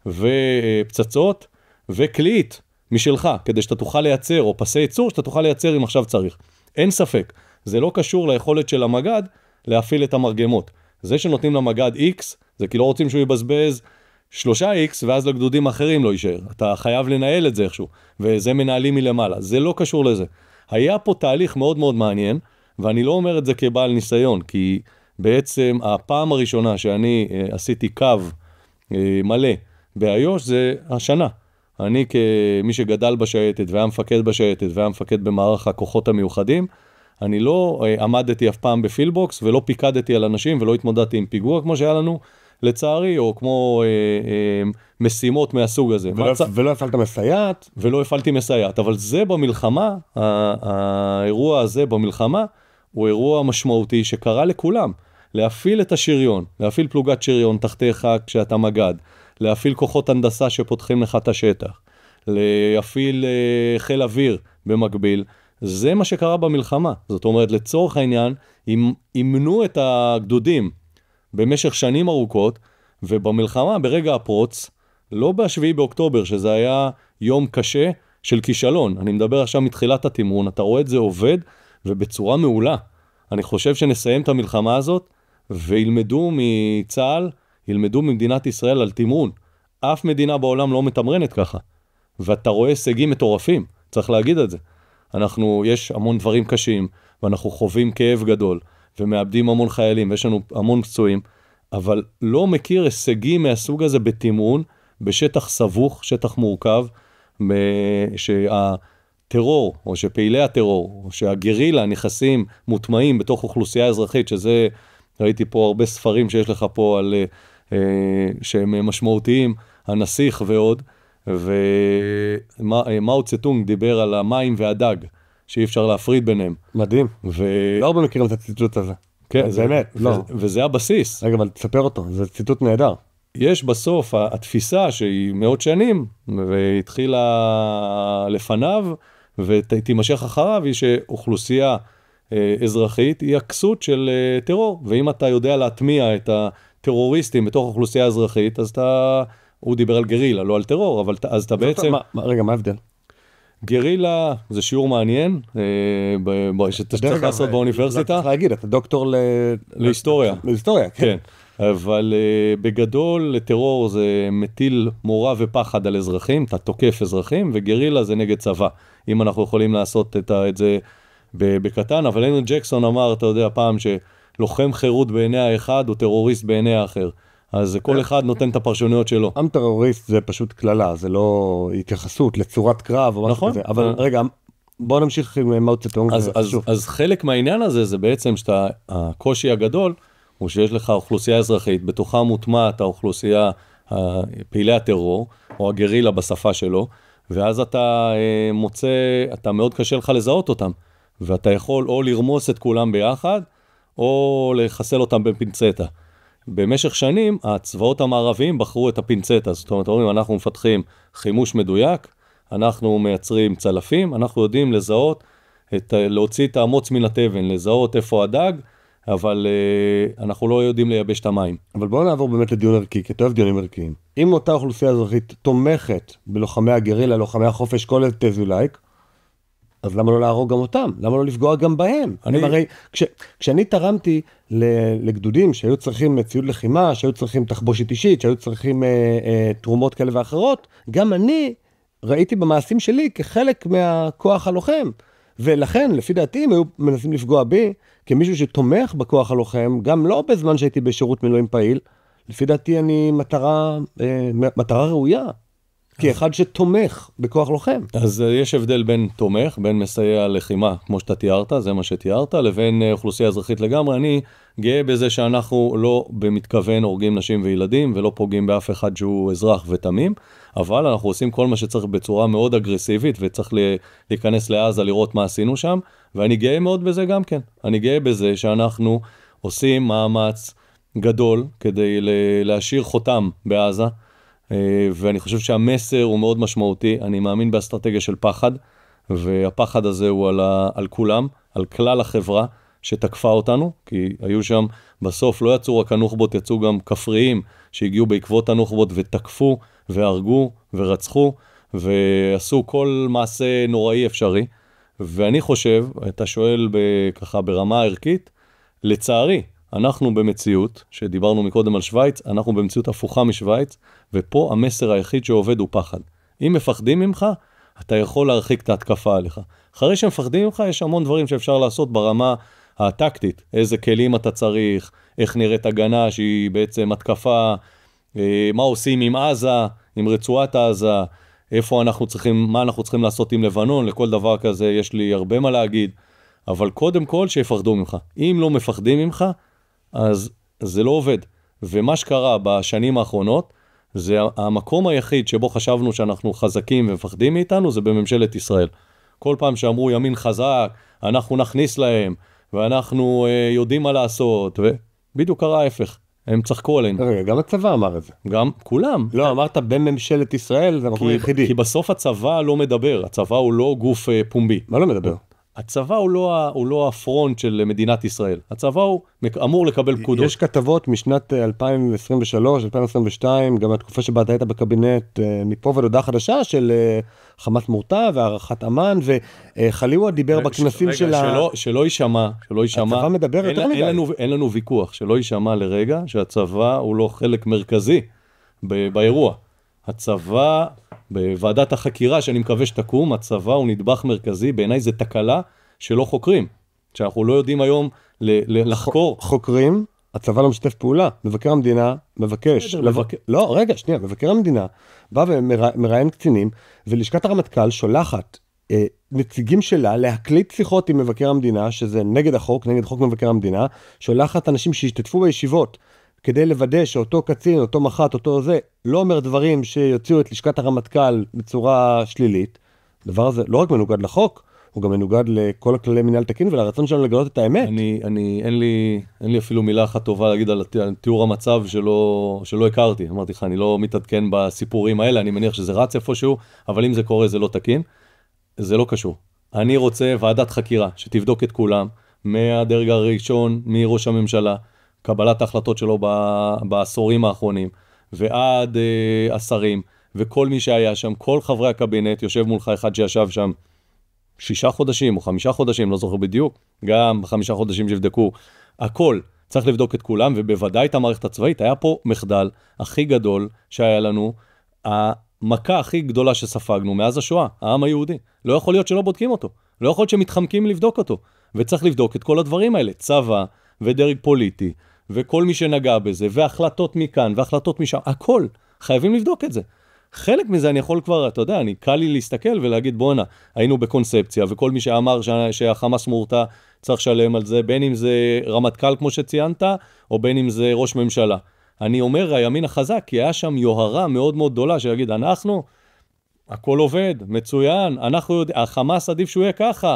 ופצצות וקליט משלך, כדי שאתה תוכל לייצר, או פסי ייצור שאתה תוכל לייצר אם עכשיו צריך. אין ספק, זה לא קשור ליכולת של המג"ד להפעיל את המרגמות. זה שנותנים למג"ד X, זה כי לא רוצים שהוא יבזבז 3X, ואז לגדודים אחרים לא יישאר. אתה חייב לנהל את זה איכשהו, וזה מנהלים מלמעלה. זה לא קשור לזה. היה פה תהליך מאוד מאוד מעניין, ואני לא אומר את זה כבעל ניסיון, כי בעצם הפעם הראשונה שאני עשיתי קו מלא, באיו"ש זה השנה. אני כמי שגדל בשייטת והיה מפקד בשייטת והיה מפקד במערך הכוחות המיוחדים, אני לא עמדתי אף פעם בפילבוקס ולא פיקדתי על אנשים ולא התמודדתי עם פיגוע כמו שהיה לנו לצערי, או כמו משימות מהסוג הזה. ולא הפעלת מסייעת? ולא הפעלתי מסייעת, אבל זה במלחמה, האירוע הזה במלחמה הוא אירוע משמעותי שקרה לכולם. להפעיל את השריון, להפעיל פלוגת שריון תחתיך כשאתה מג"ד, להפעיל כוחות הנדסה שפותחים לך את השטח, להפעיל חיל אוויר במקביל, זה מה שקרה במלחמה. זאת אומרת, לצורך העניין, אימנו את הגדודים במשך שנים ארוכות, ובמלחמה, ברגע הפרוץ, לא ב7 באוקטובר, שזה היה יום קשה של כישלון. אני מדבר עכשיו מתחילת התמרון, אתה רואה את זה עובד, ובצורה מעולה. אני חושב שנסיים את המלחמה הזאת, וילמדו מצה"ל, ילמדו ממדינת ישראל על תמרון. אף מדינה בעולם לא מתמרנת ככה. ואתה רואה הישגים מטורפים, צריך להגיד את זה. יש המון דברים קשים, ואנחנו חווים כאב גדול, ומאבדים המון חיילים, ויש לנו המון פצועים, אבל לא מכיר הישגים מהסוג הזה בתמרון, בשטח סבוך, שטח מורכב, שהטרור, או שפעילי הטרור, או שהגרילה נכנסים מוטמעים בתוך אוכלוסייה אזרחית, שזה, ראיתי פה הרבה ספרים שיש לך פה על, שהם משמעותיים, הנסיך ועוד, ומאו צטונג דיבר על המים והדג, שאי אפשר להפריד ביניהם. מדהים. לא הרבה מכירים את הציטוט הזה. כן, זה באמת, לא. וזה הבסיס. רגע, אבל תספר אותו, זה ציטוט נהדר. יש בסוף, התפיסה שהיא מאות שנים, והתחילה לפניו, ותימשך אחריו, היא שאוכלוסייה אזרחית היא הכסות של טרור, ואם אתה יודע להטמיע את הטרוריסטים בתוך אוכלוסייה אזרחית, אז הוא דיבר על גרילה, לא על טרור, אבל אז אתה בעצם... רגע, מה ההבדל? גרילה זה שיעור מעניין, שצריך לעשות באוניברסיטה. צריך להגיד, אתה דוקטור להיסטוריה. להיסטוריה, כן. אבל בגדול לטרור זה מטיל מורא ופחד על אזרחים, אתה תוקף אזרחים, וגרילה זה נגד צבא. אם אנחנו יכולים לעשות את זה בקטן, אבל הנרי ג'קסון אמר, אתה יודע, פעם שלוחם חירות בעיני האחד הוא טרוריסט בעיני האחר. אז כל אחד נותן את הפרשנויות שלו. עם טרוריסט זה פשוט כללה, זה לא התייחסות לצורת קרב או משהו כזה. אבל רגע, בוא נמשיך עם מאו צטונג. אז חלק מהעניין הזה זה בעצם שהקושי הגדול הוא שיש לך אוכלוסייה אזרחית, בתוכה מוטמעת האוכלוסייה פעילי הטרור, או הגרילה בשפה שלו, ואז אתה מוצא, אתה מאוד קשה לך לזהות אותם, ואתה יכול או לרמוס את כולם ביחד, או לחסל אותם בפינצטה. במשך שנים, הצבאות המערביים בחרו את הפינצטה, זאת אומרת, אומרים, אנחנו מפתחים חימוש מדויק, אנחנו מייצרים צלפים, אנחנו יודעים לזהות, להוציא את המוץ מן התבן, לזהות איפה הדג, אבל אנחנו לא יודעים לייבש את המים. אבל בואו נעבור באמת לדיון ערכי, כי אתה אוהב דיונים ערכיים. אם אותה אוכלוסייה אזרחית תומכת בלוחמי הגרילה, לוחמי החופש, כל תזולייק, אז למה לא להרוג גם אותם? למה לא לפגוע גם בהם? הרי כשאני תרמתי לגדודים שהיו צריכים ציוד לחימה, שהיו צריכים תחבושת אישית, שהיו צריכים תרומות כאלה ואחרות, גם אני ראיתי במעשים שלי כחלק מהכוח הלוחם. ולכן, לפי דעתי, הם היו מנסים לפגוע בי, כמישהו שתומך בכוח הלוחם, גם לא בזמן שהייתי בשירות מילואים פעיל, לפי דעתי אני מטרה ראויה, כאחד שתומך בכוח לוחם. אז יש הבדל בין תומך, בין מסייע לחימה, כמו שאתה תיארת, זה מה שתיארת, לבין אוכלוסייה אזרחית לגמרי. אני גאה בזה שאנחנו לא במתכוון הורגים נשים וילדים, ולא פוגעים באף אחד שהוא אזרח ותמים, אבל אנחנו עושים כל מה שצריך בצורה מאוד אגרסיבית, וצריך להיכנס לעזה לראות מה עשינו שם, ואני גאה מאוד בזה גם כן. אני גאה בזה שאנחנו עושים מאמץ גדול כדי להשאיר חותם בעזה, ואני חושב שהמסר הוא מאוד משמעותי. אני מאמין באסטרטגיה של פחד, והפחד הזה הוא על כולם, על כלל החברה שתקפה אותנו, כי היו שם בסוף לא יצאו רק הנוח'בות, יצאו גם כפריים שהגיעו בעקבות הנוח'בות ותקפו והרגו ורצחו ועשו כל מעשה נוראי אפשרי. ואני חושב, אתה שואל ככה ברמה הערכית, לצערי אנחנו במציאות, שדיברנו מקודם על שוויץ, אנחנו במציאות הפוכה משוויץ, ופה המסר היחיד שעובד הוא פחד. אם מפחדים ממך, אתה יכול להרחיק את ההתקפה עליך. אחרי שמפחדים ממך, יש המון דברים שאפשר לעשות ברמה הטקטית. איזה כלים אתה צריך, איך נראית הגנה שהיא בעצם התקפה, מה עושים עם עזה, עם רצועת עזה, איפה אנחנו צריכים, מה אנחנו צריכים לעשות עם לבנון, לכל דבר כזה יש לי הרבה מה להגיד, אבל קודם כל שיפחדו ממך. אם לא מפחדים ממך, אז זה לא עובד. ומה שקרה בשנים האחרונות, זה המקום היחיד שבו חשבנו שאנחנו חזקים ומפחדים מאיתנו, זה בממשלת ישראל. כל פעם שאמרו ימין חזק, אנחנו נכניס להם, ואנחנו יודעים מה לעשות, ובדיוק קרה ההפך. הם צחקו עלינו. רגע, גם הצבא אמר את זה. גם כולם. לא, אמרת בממשלת ישראל, זה המקום היחידי. כי בסוף הצבא לא מדבר, הצבא הוא לא גוף פומבי. מה לא מדבר? הצבא הוא לא הפרונט של מדינת ישראל. הצבא הוא אמור לקבל פקודות. יש כתבות משנת 2023, 2022, גם התקופה שבה אתה היית בקבינט, מפה ולהודעה חדשה של חמאס מורתע והערכת אמן, וחליווה דיבר בכנסים של שלא יישמע. הצבא מדבר יותר מדי. אין לנו ויכוח, שלא יישמע לרגע שהצבא הוא לא חלק מרכזי באירוע. הצבא, בוועדת החקירה שאני מקווה שתקום, הצבא הוא נדבך מרכזי, בעיניי זה תקלה שלא חוקרים, שאנחנו לא יודעים היום לחקור. חוקרים, הצבא לא משתף פעולה, מבקר המדינה מבקש, לא, רגע, שנייה, מבקר המדינה בא ומראיין קצינים, ולשכת הרמטכ"ל שולחת נציגים שלה להקליט שיחות עם מבקר המדינה, שזה נגד החוק, נגד חוק מבקר המדינה, שולחת אנשים שהשתתפו בישיבות, כדי לוודא שאותו קצין, אותו מח"ט, אותו זה, לא אומר דברים שיוציאו את לשכת הרמטכ"ל בצורה שלילית. דבר הזה לא רק מנוגד לחוק, הוא גם מנוגד לכל הכללי מנהל תקין ולרצון שלנו לגלות את האמת. אין לי אפילו מילה אחת טובה להגיד על תיאור המצב שלא הכרתי. אמרתי לך, אני לא מתעדכן בסיפורים האלה, אני מניח שזה רץ איפשהו, אבל אם זה קורה זה לא תקין. זה לא קשור. אני רוצה ועדת חקירה שתבדוק את כולם, מהדרג הראשון, מראש הממשלה, קבלת ההחלטות שלו בעשורים האחרונים, ועד השרים, וכל מי שהיה שם, כל חברי הקבינט, יושב מולך אחד שישב שם 6 חודשים או 5 חודשים, לא זוכר בדיוק, גם 5 חודשים שבדקו, הכל, צריך לבדוק את כולם, ובוודאי את המערכת הצבאית, היה פה מחדל הכי גדול שהיה לנו, המכה הכי גדולה שספגנו מאז השואה, העם היהודי. לא יכול להיות שלא בודקים אותו, לא יכול להיות שמתחמקים לבדוק אותו, וצריך לבדוק את כל הדברים האלה, צבא ודרג פוליטי, וכל מי שנגע בזה, והחלטות מכאן, והחלטות משם, הכל, חייבים לבדוק את זה. חלק מזה אני יכול כבר, אתה יודע, קל לי להסתכל ולהגיד, בואנה, היינו בקונספציה, וכל מי שאמר שהחמאס מורתע צריך לשלם על זה, בין אם זה רמטכ"ל כמו שציינת, או בין אם זה ראש ממשלה. אני אומר, הימין החזק, כי היה שם יוהרה מאוד מאוד גדולה, שיגיד, אנחנו, הכל עובד, מצוין, החמאס עדיף שהוא יהיה ככה.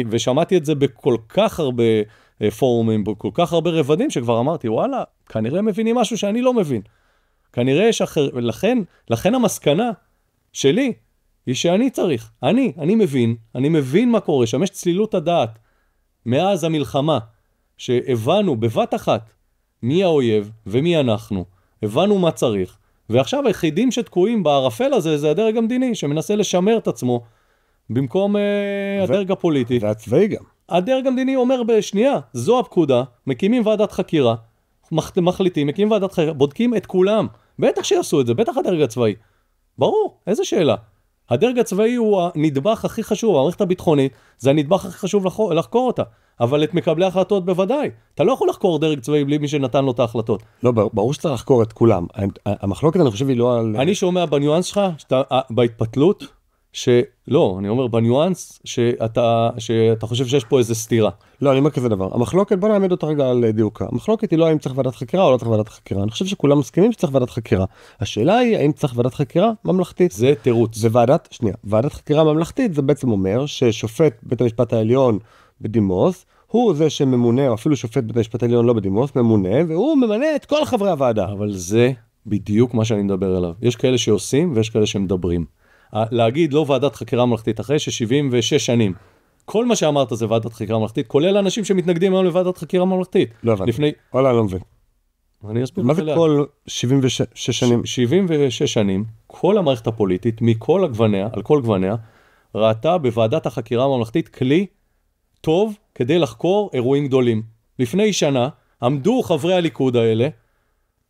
ושמעתי את זה בכל כך הרבה פורומים, בכל כך הרבה רבדים, שכבר אמרתי, וואלה, כנראה מבינים משהו שאני לא מבין. כנראה יש אחר, לכן המסקנה שלי היא שאני צריך, אני מבין מה קורה, שם יש צלילות הדעת מאז המלחמה, שהבנו בבת אחת מי האויב ומי אנחנו, הבנו מה צריך, ועכשיו היחידים שתקועים בערפל הזה זה הדרג המדיני, שמנסה לשמר את עצמו במקום הדרג הפוליטי. והצבאי גם. הדרג המדיני אומר בשנייה, זו הפקודה, מקימים ועדת חקירה, מחליטים, מקימים ועדת חקירה, בודקים את כולם. בטח שיעשו את זה, בטח הדרג הצבאי. ברור, איזה שאלה. הדרג הצבאי הוא הנדבך הכי חשוב, המערכת הביטחונית, זה הנדבך הכי חשוב לחקור אותה. אבל את מקבלי ההחלטות בוודאי. אתה לא יכול לחקור דרג צבאי בלי מי שנתן לו את ההחלטות. לא, ברור שצריך לחקור את כולם. המחלוקת, אני חושב, היא לא על... אני שומע בניואנס שלך, בהתפתלות, לא, אני אומר בניואנס, שאתה חושב שיש פה איזה סתירה. לא, אני אומר כזה דבר. המחלוקת, בוא נעמד אותה רגע על דיוקה. המחלוקת היא לא האם צריך ועדת חקירה או לא צריך ועדת חקירה. אני חושב שכולם מסכימים שצריך ועדת חקירה. השאלה היא האם צריך ועדת חקירה ממלכתית. זה תירוץ. זה ועדת חקירה ממלכתית, זה בעצם אומר ששופט בית המשפט העליון בדימוס, הוא זה שממונה, או אפילו שופט בית המשפט העליון לא בדימוס, ממונה, והוא ממנה את כל חברי הוועדה. אבל זה בדיוק מה שאני מדבר עליו. יש כאלה שעושים ויש כאלה שמדברים. להגיד לא ועדת חקירה ממלכתית אחרי ש76 שנים. כל מה שאמרת זה ועדת חקירה ממלכתית, כולל אנשים שמתנגדים היום לוועדת חקירה ממלכתית. לא הבנתי. וואלה, לא מבין. אני אסביר. מה זה כל 76 שנים? 76 שנים, כל המערכת הפוליטית, מכל הגווניה, על כל גווניה, ראתה בוועדת החקירה הממלכתית כלי טוב כדי לחקור אירועים גדולים. לפני שנה עמדו חברי הליכוד האלה,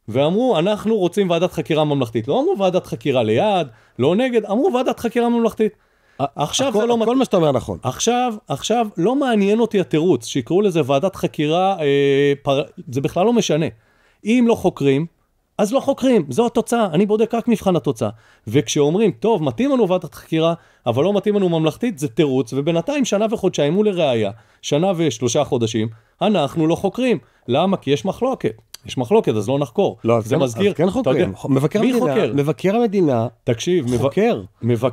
ואמרו, אנחנו רוצים ועדת חקירה ממלכתית. לא אמרו ועדת חקירה ליד, לא נגד, אמרו ועדת חקירה ממלכתית. עכשיו זה לא... כל מה שאתה אומר נכון. עכשיו לא מעניין אותי התירוץ, שיקראו לזה ועדת חקירה, זה בכלל לא משנה. אם לא חוקרים, אז לא חוקרים, זו התוצאה, אני בודק רק מבחן התוצאה. וכשאומרים, טוב, מתאים לנו ועדת חקירה, אבל לא מתאים לנו ממלכתית, זה תירוץ, ובינתיים שנה וחודשיים הוא לראיה, שנה ו3 חודשים, אנחנו לא חוקרים. למה? כי יש מחלוקת. יש מחלוקת, אז לא נחקור. לא, זה מזכיר. אז כן חוקרים. מי חוקר? מבקר המדינה. תקשיב, חוקר.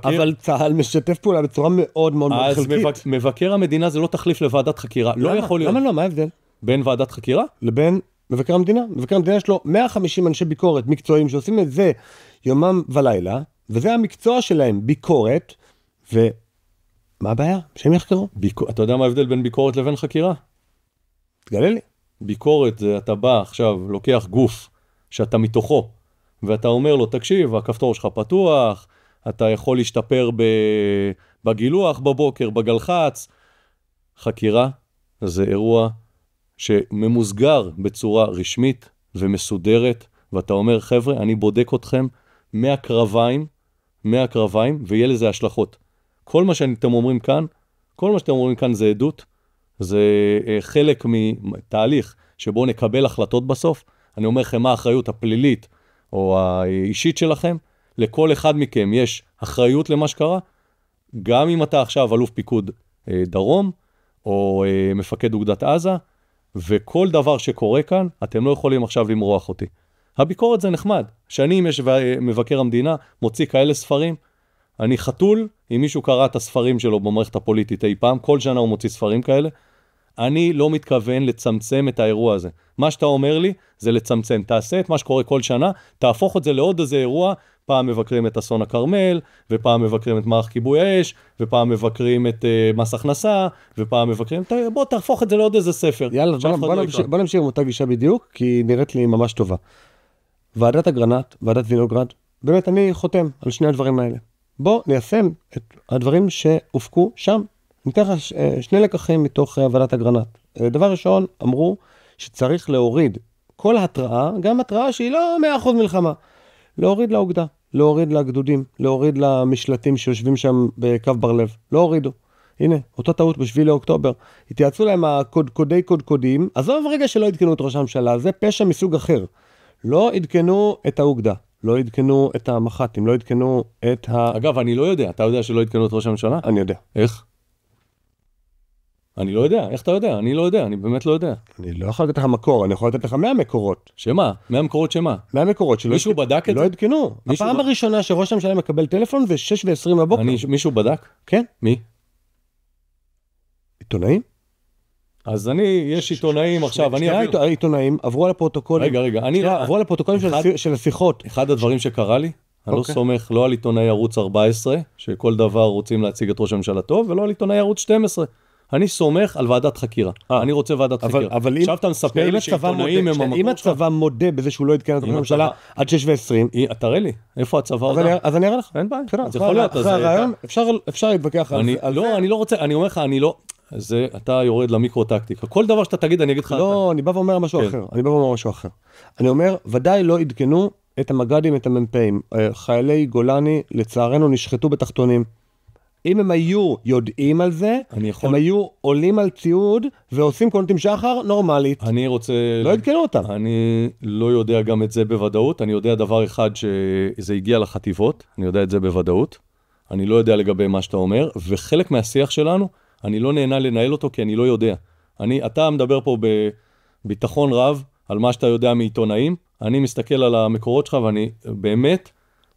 אבל צה"ל משתף פעולה בצורה מאוד מאוד חלקית. אז מבקר המדינה זה לא תחליף לוועדת חקירה. לא יכול להיות. למה לא? מה ההבדל? בין ועדת חקירה? לבין מבקר המדינה. מבקר המדינה יש לו 150 אנשי ביקורת מקצועיים שעושים את זה יומם ולילה, וזה המקצוע שלהם, ביקורת, ומה הבעיה? שהם יחקרו. אתה יודע מה ההבדל בין ביקורת לבין חקירה? תגלה לי. ביקורת זה אתה בא עכשיו, לוקח גוף שאתה מתוכו, ואתה אומר לו, תקשיב, הכפתור שלך פתוח, אתה יכול להשתפר בגילוח בבוקר, בגלחץ. חקירה זה אירוע שממוסגר בצורה רשמית ומסודרת, ואתה אומר, חבר'ה, אני בודק אתכם מהקרביים, ויהיה לזה השלכות. כל מה שאתם אומרים כאן זה עדות, זה חלק מתהליך שבו נקבל החלטות בסוף. אני אומר לכם מה האחריות הפלילית או האישית שלכם. לכל אחד מכם יש אחריות למה שקרה. גם אם אתה עכשיו אלוף פיקוד דרום או מפקד אוגדת עזה, וכל דבר שקורה כאן, אתם לא יכולים עכשיו למרוח אותי. הביקורת זה נחמד. שנים יש מבקר המדינה, מוציא כאלה ספרים. אני חתול, אם מישהו קרא את הספרים שלו במערכת הפוליטית אי פעם, כל שנה הוא מוציא ספרים כאלה. אני לא מתכוון לצמצם את האירוע הזה. מה שאתה אומר לי זה לצמצם. תעשה את מה שקורה כל שנה, תהפוך את זה לעוד איזה אירוע, פעם מבקרים את אסון הכרמל, ופעם מבקרים את מערך כיבוי האש, ופעם מבקרים את מס הכנסה, ופעם מבקרים... בוא תהפוך את זה לעוד איזה ספר. יאללה, בוא נמשיך עם אותה גישה בדיוק, כי נראית לי ממש טובה. ועדת אגרנט, ועדת וינוגרד, באמת אני חותם על שני הדברים האלה. בוא ניישם את הדברים שהופקו שם. ניתן לך שני לקחים מתוך ועדת אגרנט. דבר ראשון, אמרו שצריך להוריד כל התראה, גם התראה שהיא לא 100% מלחמה, להוריד לאוגדה, להוריד לגדודים, להוריד למשלטים שיושבים שם בקו בר לב, לא הורידו. הנה, אותו טעות ב7 לאוקטובר. התייעצו להם הקודקודים, עזוב רגע שלא עדכנו את ראש הממשלה, זה פשע מסוג אחר. לא עדכנו את האוגדה, לא עדכנו את המח"טים, לא עדכנו את אגב, אני לא יודע, אתה יודע שלא עדכנו את ראש הממשלה? אני יודע. איך? אני לא יודע, איך אתה יודע? אני לא יודע, אני באמת לא יודע. אני לא יכול לתת לך מקור, אני יכול לתת לך 100 מקורות. שמה? 100 מקורות שמה? 100 מקורות שלא... מישהו בדק את לא זה? עדכנו. הפעם הראשונה שראש הממשלה מקבל טלפון זה 6:20 בבוקר. מישהו בדק? כן. מי? עיתונאים? אז יש עיתונאים עכשיו, אני אעביר. העיתונאים עברו על הפרוטוקולים. רגע, עברו על הפרוטוקולים של השיחות. אחד הדברים שקרה לי, אני לא סומך לא על עיתונאי ערוץ 14, שכל דבר רוצים להציג את ראש הממשלה טוב, ולא על עיתונאי ערוץ 12. אני סומך על ועדת חקירה. אני רוצה ועדת חקירה. עכשיו אתה מספר לי שעיתונאים הם המקור שלך. אם הצבא מודה בזה שהוא לא עדכן את ראש הממשלה עד 6:20. תראה לי, איפה הצבא הודע? אז אני אראה לך. אין בעיה. אז יכול להיות. אחרי הרעיון אפשר להתווכח על זה. לא, אני לא רוצה, אני אומר לך, אני לא... אתה יורד למיקרו-טקטיקה. כל דבר שאתה תגיד, אני אגיד לך... לא, אני בא ואומר משהו אחר. אני אומר, ודאי לא עדכנו את המג"דים, את המ"פים. חיילי לצערנו, נשחטו בתחתונים. אם הם היו יודעים על זה, הם היו עולים על ציוד ועושים קונטים שחר נורמלית. אני רוצה... לא עדכנו אותם. אני לא יודע גם את זה בוודאות. אני יודע דבר אחד שזה הגיע לחטיבות. אני יודע את זה בוודאות. אני לא יודע לגבי מה שאתה אומר. וחלק מהשיח שלנו, אני לא נהנה לנהל אותו כי אני לא יודע. אתה מדבר פה בביטחון רב על מה שאתה יודע מעיתונאים. אני מסתכל על המקורות שלך ואני באמת...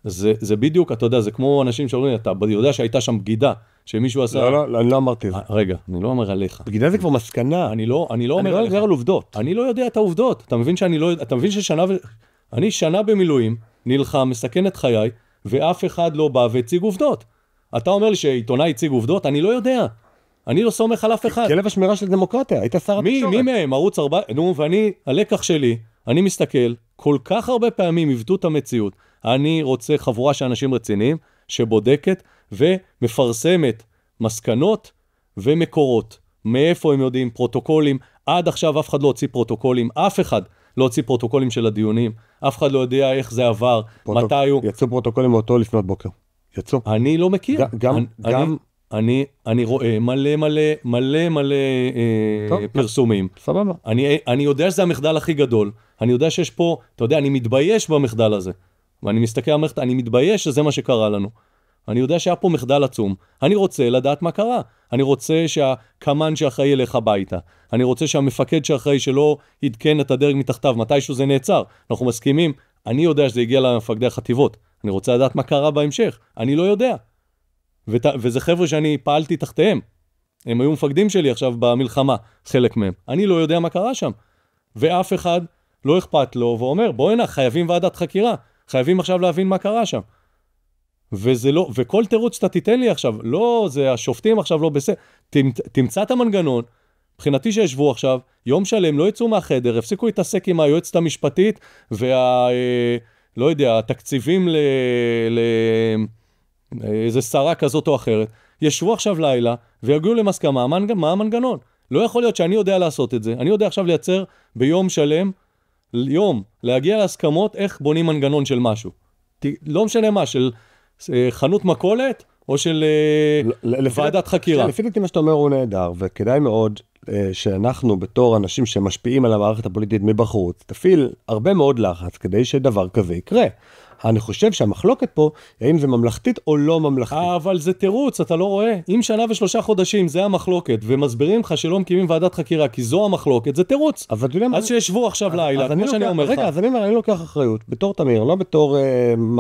זה בדיוק, אתה יודע, זה כמו אנשים שאומרים, אתה יודע שהייתה שם בגידה, שמישהו עשה... לא, אני לא אמרתי את זה. רגע, אני לא אומר עליך. בגידה זה כבר מסקנה. אני לא אומר עליך. אני לא על עובדות. אני לא יודע את העובדות. אתה מבין שאני לא... אתה מבין אני שנה במילואים, נלחם, מסכן את חיי, ואף אחד לא בא והציג עובדות. אתה אומר לי שעיתונאי הציג עובדות? אני לא יודע. אני לא סומך על אף אחד. כלב השמירה של דמוקרטיה, היית שר התקשורת. מי מהם? ערוץ 4? ואני, הלקח שלי, אני מסתכל, כל כך הרבה פעמים עבדו את המציאות. אני רוצה חבורה של אנשים רציניים שבודקת ומפרסמת מסקנות ומקורות. מאיפה הם יודעים? פרוטוקולים. עד עכשיו אף אחד לא הוציא פרוטוקולים. אף אחד לא הוציא פרוטוקולים של הדיונים. אף אחד לא יודע איך זה עבר, מתי הוא... יצאו פרוטוקולים מאותו לפנות בוקר. יצאו. אני לא מכיר. גם... אני רואה מלא פרסומים. סבבה. אני יודע שזה המחדל הכי גדול. אני יודע שיש פה, אתה יודע, אני מתבייש במחדל הזה. ואני מסתכל על המחדל, אני מתבייש שזה מה שקרה לנו. אני יודע שהיה פה מחדל עצום. אני רוצה לדעת מה קרה. אני רוצה שהקמן שאחראי ילך הביתה. אני רוצה שהמפקד שאחראי שלא ידכן את הדרג מתחתיו, מתישהו זה נעצר. אנחנו מסכימים. אני יודע שזה הגיע למפקדי החטיבות. אני רוצה לדעת מה קרה בהמשך. אני לא יודע. וזה חבר'ה שאני פעלתי תחתיהם. הם היו מפקדים שלי עכשיו במלחמה, חלק מהם. אני לא יודע מה קרה שם. ואף אחד לא אכפת לו ואומר, בוא הנה, חייבים ועדת חקירה. חייבים עכשיו להבין מה קרה שם. וזה לא, וכל תירוץ שאתה תיתן לי עכשיו, לא, זה השופטים עכשיו לא בסדר. תמצא את המנגנון, מבחינתי שישבו עכשיו, יום שלם, לא יצאו מהחדר, הפסיקו להתעסק עם היועצת המשפטית, לא יודע, התקציבים איזה שרה כזאת או אחרת, ישבו עכשיו לילה, ויגיעו למסקמה, מה המנגנון? לא יכול להיות שאני יודע לעשות את זה, אני יודע עכשיו לייצר ביום שלם, להגיע להסכמות איך בונים מנגנון של משהו. לא משנה מה, של חנות מכולת, או של ועדת חקירה. לפי דעתי מה שאתה אומר הוא נהדר, וכדאי מאוד שאנחנו בתור אנשים שמשפיעים על המערכת הפוליטית מבחוץ, תפעיל הרבה מאוד לחץ כדי שדבר כזה יקרה. אני חושב שהמחלוקת פה, האם זה ממלכתית או לא ממלכתית. אבל זה תירוץ, אתה לא רואה? אם 1 ו3 חודשים זה המחלוקת, ומסבירים לך שלא מקימים ועדת חקירה, כי זו המחלוקת, זה תירוץ. אז שישבו עכשיו לילה, כמו שאני אומר לך. רגע, אז אני אומר, אני לוקח אחריות, בתור תמיר, לא בתור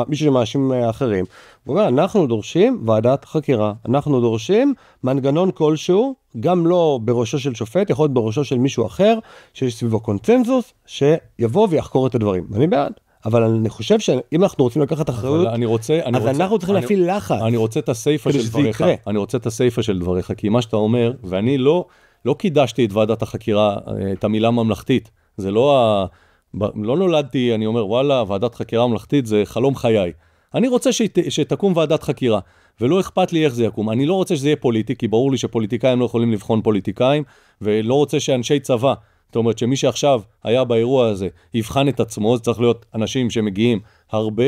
מישהו שמאשים אחרים. הוא אומר, אנחנו דורשים ועדת חקירה, אנחנו דורשים מנגנון כלשהו, גם לא בראשו של שופט, יכול להיות בראשו של מישהו אחר, שיש סביבו קונצנזוס, שיבוא ויחקור את הדברים. אני בעד. אבל אני חושב שאם אנחנו רוצים לקחת אחריות, אז אנחנו צריכים להפעיל לחץ. אני רוצה את הסייפה של דבריך. אני רוצה את הסייפה של דבריך, כי מה שאתה אומר, ואני לא קידשתי את ועדת החקירה, את המילה ממלכתית. זה לא נולדתי, אני אומר, וואלה, ועדת חקירה ממלכתית זה חלום חיי. אני רוצה שתקום ועדת חקירה, ולא אכפת לי איך זה יקום. אני לא רוצה שזה יהיה פוליטי, כי ברור לי שפוליטיקאים לא יכולים לבחון פוליטיקאים, ולא רוצה שאנשי צבא, זאת אומרת שמי שעכשיו היה באירוע הזה, יבחן את עצמו, זה צריך להיות אנשים שמגיעים הרבה,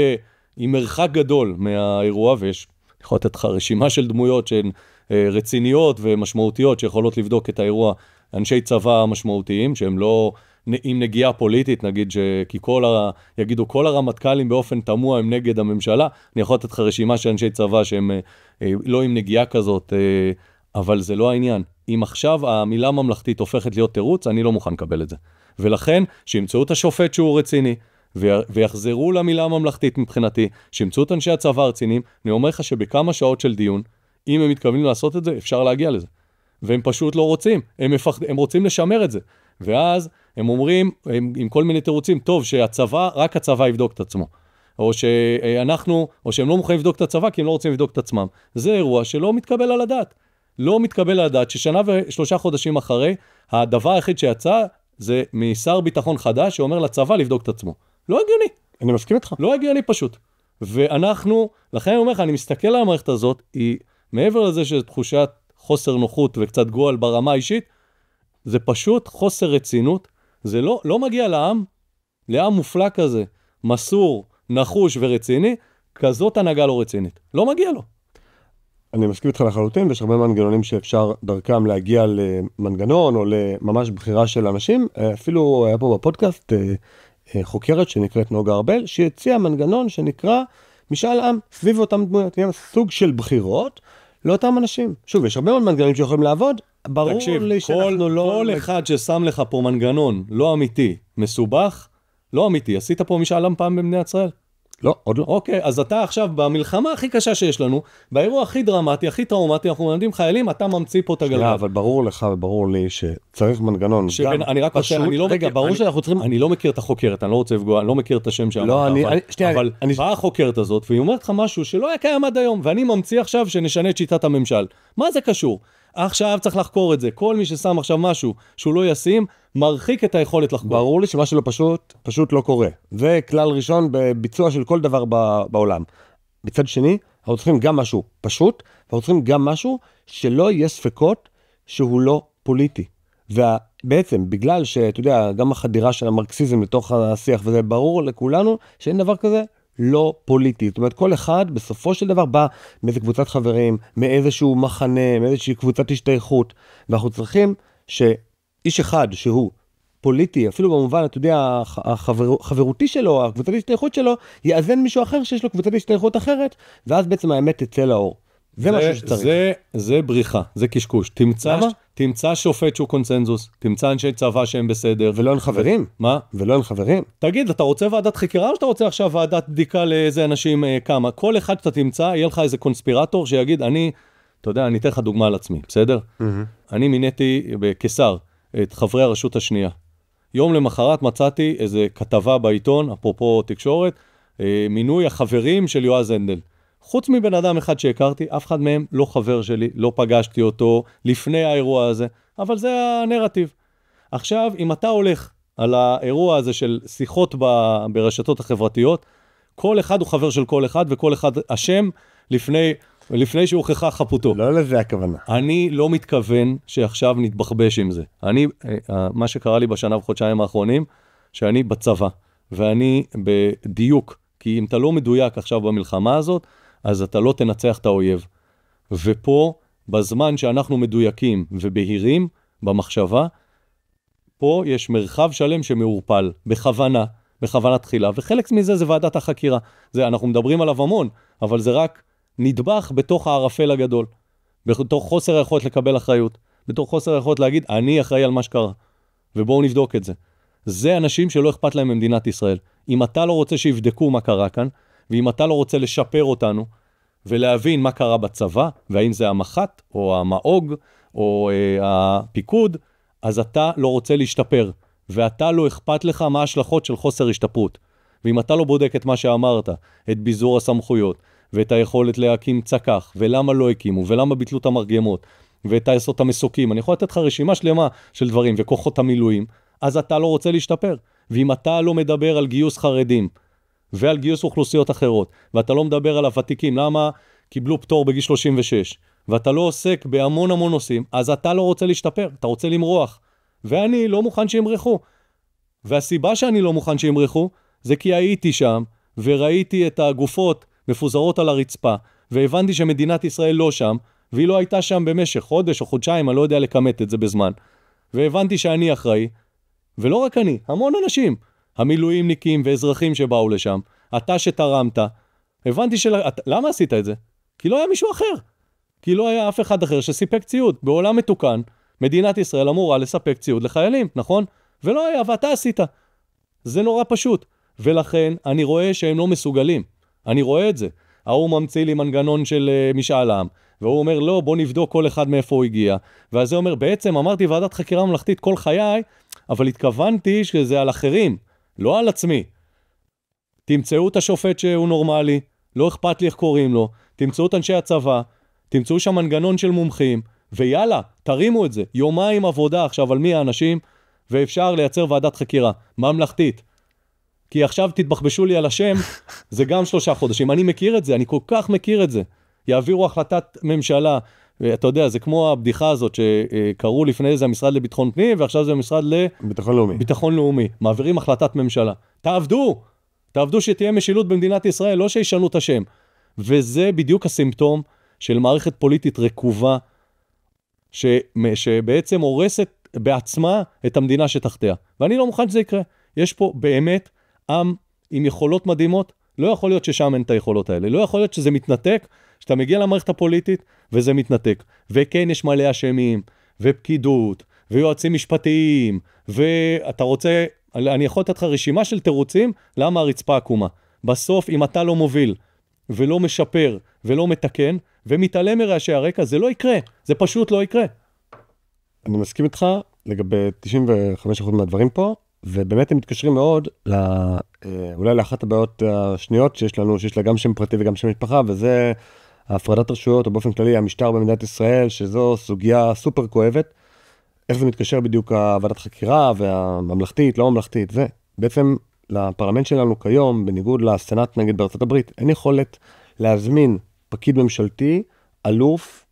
עם מרחק גדול מהאירוע, ויש, יכול לתת לך רשימה של דמויות שהן רציניות ומשמעותיות, שיכולות לבדוק את האירוע, אנשי צבא משמעותיים, שהם לא עם נגיעה פוליטית, נגיד כי יגידו כל הרמטכ"לים באופן תמוה הם נגד הממשלה, אני יכול לתת לך רשימה של אנשי צבא שהם לא עם נגיעה כזאת, אבל זה לא העניין. אם עכשיו המילה ממלכתית הופכת להיות תירוץ, אני לא מוכן לקבל את זה. ולכן, שימצאו את השופט שהוא רציני, ויחזרו למילה ממלכתית מבחינתי, שימצאו את אנשי הצבא הרציניים, אני אומר לך שבכמה שעות של דיון, אם הם מתכוונים לעשות את זה, אפשר להגיע לזה. והם פשוט לא רוצים, הם רוצים לשמר את זה. ואז הם אומרים, עם כל מיני תירוצים, טוב, שהצבא, רק הצבא יבדוק את עצמו. או שהם לא מוכנים לבדוק את הצבא, כי הם לא רוצים לבדוק את עצמם. זה אירוע שלא מתקבל על הדעת. לא מתקבל על הדעת ששנה ושלושה חודשים אחרי, הדבר היחיד שיצא, זה משר ביטחון חדש, שאומר לצבא לבדוק את עצמו. לא הגיוני. אני מסכים איתך. לא הגיוני פשוט. ואנחנו, לכן אני אומר לך, אני מסתכל על המערכת הזאת, היא מעבר לזה שזו תחושת חוסר נוחות וקצת גועל ברמה האישית, זה פשוט חוסר רצינות. זה לא מגיע לעם מופלא כזה, מסור, נחוש ורציני, כזאת הנהגה לא רצינית. לא מגיע לו. אני מסכים איתך לחלוטין, ויש הרבה מנגנונים שאפשר דרכם להגיע למנגנון או לממש בחירה של אנשים. אפילו היה פה בפודקאסט חוקרת שנקראת נוגה ארבל, שהציעה מנגנון שנקרא משאל עם סביב אותם דמויות, סוג של בחירות לאותם אנשים. שוב, יש הרבה מנגנונים שיכולים לעבוד, ברור לי שאנחנו לא... כל אחד ששם לך פה מנגנון לא אמיתי, מסובך, לא אמיתי. עשית פה משאל עם פעם במדינת ישראל? לא, עוד לא. אוקיי, אז אתה עכשיו במלחמה הכי קשה שיש לנו, באירוע הכי דרמטי, הכי טראומטי, אנחנו מלמדים חיילים, אתה ממציא פה את הגלגל. אבל ברור לך וברור לי שצריך מנגנון. אני רק רוצה, רגע, ברור שאנחנו צריכים... אני לא מכיר את החוקרת, אני לא רוצה לפגוע, אני לא מכיר את השם שאמרת, אבל באה החוקרת הזאת, והיא אומרת לך משהו שלא היה קיים עד היום, ואני ממציא עכשיו שנשנה את שיטת הממשל. מה זה קשור? עכשיו צריך לחקור את זה. כל מי ששם עכשיו משהו שהוא לא ישים, מרחיק את היכולת לחקור. ברור לי שמה שלא פשוט לא קורה. זה כלל ראשון בביצוע של כל דבר בעולם. בצד שני, אנחנו צריכים גם משהו פשוט, ואנחנו צריכים גם משהו שלא יהיה ספקות שהוא לא פוליטי. ובעצם, בגלל שאתה יודע, גם החדירה של המרקסיזם לתוך השיח, וזה ברור לכולנו שאין דבר כזה לא פוליטי. זאת אומרת, כל אחד בסופו של דבר בא מאיזה קבוצת חברים, מאיזשהו מחנה, מאיזושהי קבוצת השתייכות, ואנחנו צריכים שאיש אחד שהוא פוליטי, אפילו במובן, אתה יודע, החברותי שלו, הקבוצת השתייכות שלו, יאזן מישהו אחר שיש לו קבוצת השתייכות אחרת, ואז בעצם האמת תצא לאור. זה משהו שצריך. זה בריחה, זה קשקוש. תמצא שופט שהוא קונצנזוס, תמצא אנשי צבא שהם בסדר. ולא אין חברים. מה? ולא אין חברים. תגיד, אתה רוצה ועדת חקירה או שאתה רוצה עכשיו ועדת בדיקה לאיזה אנשים כמה? כל אחד שאתה תמצא, יהיה לך איזה קונספירטור שיגיד, אתה יודע, אני אתן לך דוגמה על עצמי, בסדר? אני מיניתי כשר את חברי הרשות השנייה. יום למחרת מצאתי איזה כתבה בעיתון, אפרופו תקשורת, מינוי החברים של יועז הנדל. חוץ מבן אדם אחד שהכרתי, אף אחד מהם לא חבר שלי, לא פגשתי אותו לפני האירוע הזה, אבל זה הנרטיב. עכשיו, אם אתה הולך על האירוע הזה של שיחות ברשתות החברתיות, כל אחד הוא חבר של כל אחד, וכל אחד אשם לפני שהוכחה חפותו. לא לזה הכוונה. אני לא מתכוון שעכשיו נתבחבש עם זה. מה שקרה לי בשנה וחודשיים האחרונים, שאני בצבא, ואני בדיוק, כי אם אתה לא מדויק עכשיו במלחמה הזאת, אז אתה לא תנצח את האויב. ופה, בזמן שאנחנו מדויקים ובהירים במחשבה, פה יש מרחב שלם שמעורפל, בכוונה תחילה, וחלק מזה זה ועדת החקירה. אנחנו מדברים עליו המון, אבל זה רק נדבך בתוך הערפל הגדול, בתוך חוסר היכולת לקבל אחריות, בתוך חוסר היכולת להגיד, אני אחראי על מה שקרה, ובואו נבדוק את זה. זה אנשים שלא אכפת להם במדינת ישראל. אם אתה לא רוצה שיבדקו מה קרה כאן, ואם אתה לא רוצה לשפר אותנו, ולהבין מה קרה בצבא, והאם זה המח"ט, או המאוג, או הפיקוד, אז אתה לא רוצה להשתפר, ואתה לא אכפת לך מה ההשלכות של חוסר השתפרות. ואם אתה לא בודק את מה שאמרת, את ביזור הסמכויות, ואת היכולת להקים צקח, ולמה לא הקימו, ולמה ביטלו את המרגמות, ואת העשות המסוקים, אני יכול לתת לך רשימה שלמה של דברים, וכוחות המילואים, אז אתה לא רוצה להשתפר. ואם אתה לא מדבר על גיוס חרדים, ועל גיוס אוכלוסיות אחרות, ואתה לא מדבר על הוותיקים, למה קיבלו פטור בגיל 36, ואתה לא עוסק בהמון המון נושאים, אז אתה לא רוצה להשתפר, אתה רוצה למרוח, ואני לא מוכן שימרחו. והסיבה שאני לא מוכן שימרחו, זה כי הייתי שם, וראיתי את הגופות מפוזרות על הרצפה, והבנתי שמדינת ישראל לא שם, והיא לא הייתה שם במשך חודש או חודשיים, אני לא יודע לכמת את זה בזמן. והבנתי שאני אחראי, ולא רק אני, המון אנשים, המילואימניקים ואזרחים שבאו לשם, אתה שתרמת, הבנתי למה עשית את זה? כי לא היה מישהו אחר. כי לא היה אף אחד אחר שסיפק ציוד. בעולם מתוקן, מדינת ישראל אמורה לספק ציוד לחיילים, נכון? ולא היה, ואתה עשית. זה נורא פשוט. ולכן אני רואה שהם לא מסוגלים. אני רואה את זה. ההוא ממציא לי מנגנון של משאל עם, והוא אומר, לא, בוא נבדוק כל אחד מאיפה הוא הגיע. ואז זה אומר, בעצם אמרתי ועדת חקירה ממלכתית כל חיי, אבל התכוונתי שזה על אחרים, לא על עצמי. תמצאו את השופט שהוא נורמלי, לא אכפת לי איך קוראים לו, תמצאו את אנשי הצבא, תמצאו שם מנגנון של מומחים, ויאללה, תרימו את זה. יומיים עבודה עכשיו על מי האנשים, ואפשר לייצר ועדת חקירה, ממלכתית. כי עכשיו תתבחבשו לי על השם, זה גם 3 חודשים. אני מכיר את זה, אני כל כך מכיר את זה. יעבירו החלטת ממשלה, ואתה יודע, זה כמו הבדיחה הזאת שקראו לפני זה המשרד לביטחון פנים, ועכשיו זה המשרד לביטחון לאומי. מעבירים החלטת ממשלה. תעבדו שתהיה משילות במדינת ישראל, לא שישנו את השם. וזה בדיוק הסימפטום של מערכת פוליטית רקובה, שבעצם הורסת בעצמה את המדינה שתחתיה. ואני לא מוכן שזה יקרה. יש פה באמת עם עם יכולות מדהימות, לא יכול להיות ששם אין את היכולות האלה. לא יכול להיות שזה מתנתק, שאתה מגיע למערכת הפוליטית וזה מתנתק. וכן יש מלא אשמים, ופקידות, ויועצים משפטיים, ואתה רוצה, אני יכול לתת לך רשימה של תירוצים, למה הרצפה עקומה. בסוף, אם אתה לא מוביל, ולא משפר, ולא מתקן, ומתעלם מרעשי הרקע, זה לא יקרה. זה פשוט לא יקרה. אני מסכים איתך לגבי 95% מהדברים פה, ובאמת הם מתקשרים מאוד אולי לאחת הבעיות השניות שיש לה גם שם פרטי וגם שם משפחה, וזה ההפרדת רשויות, או באופן כללי המשטר במדינת ישראל, שזו סוגיה סופר כואבת. איך זה מתקשר בדיוק הוועדת חקירה והממלכתית, לא ממלכתית, זה בעצם לפרלמנט שלנו כיום, בניגוד לסנאט נגיד בארצות הברית, אין יכולת להזמין פקיד ממשלתי, אלוף,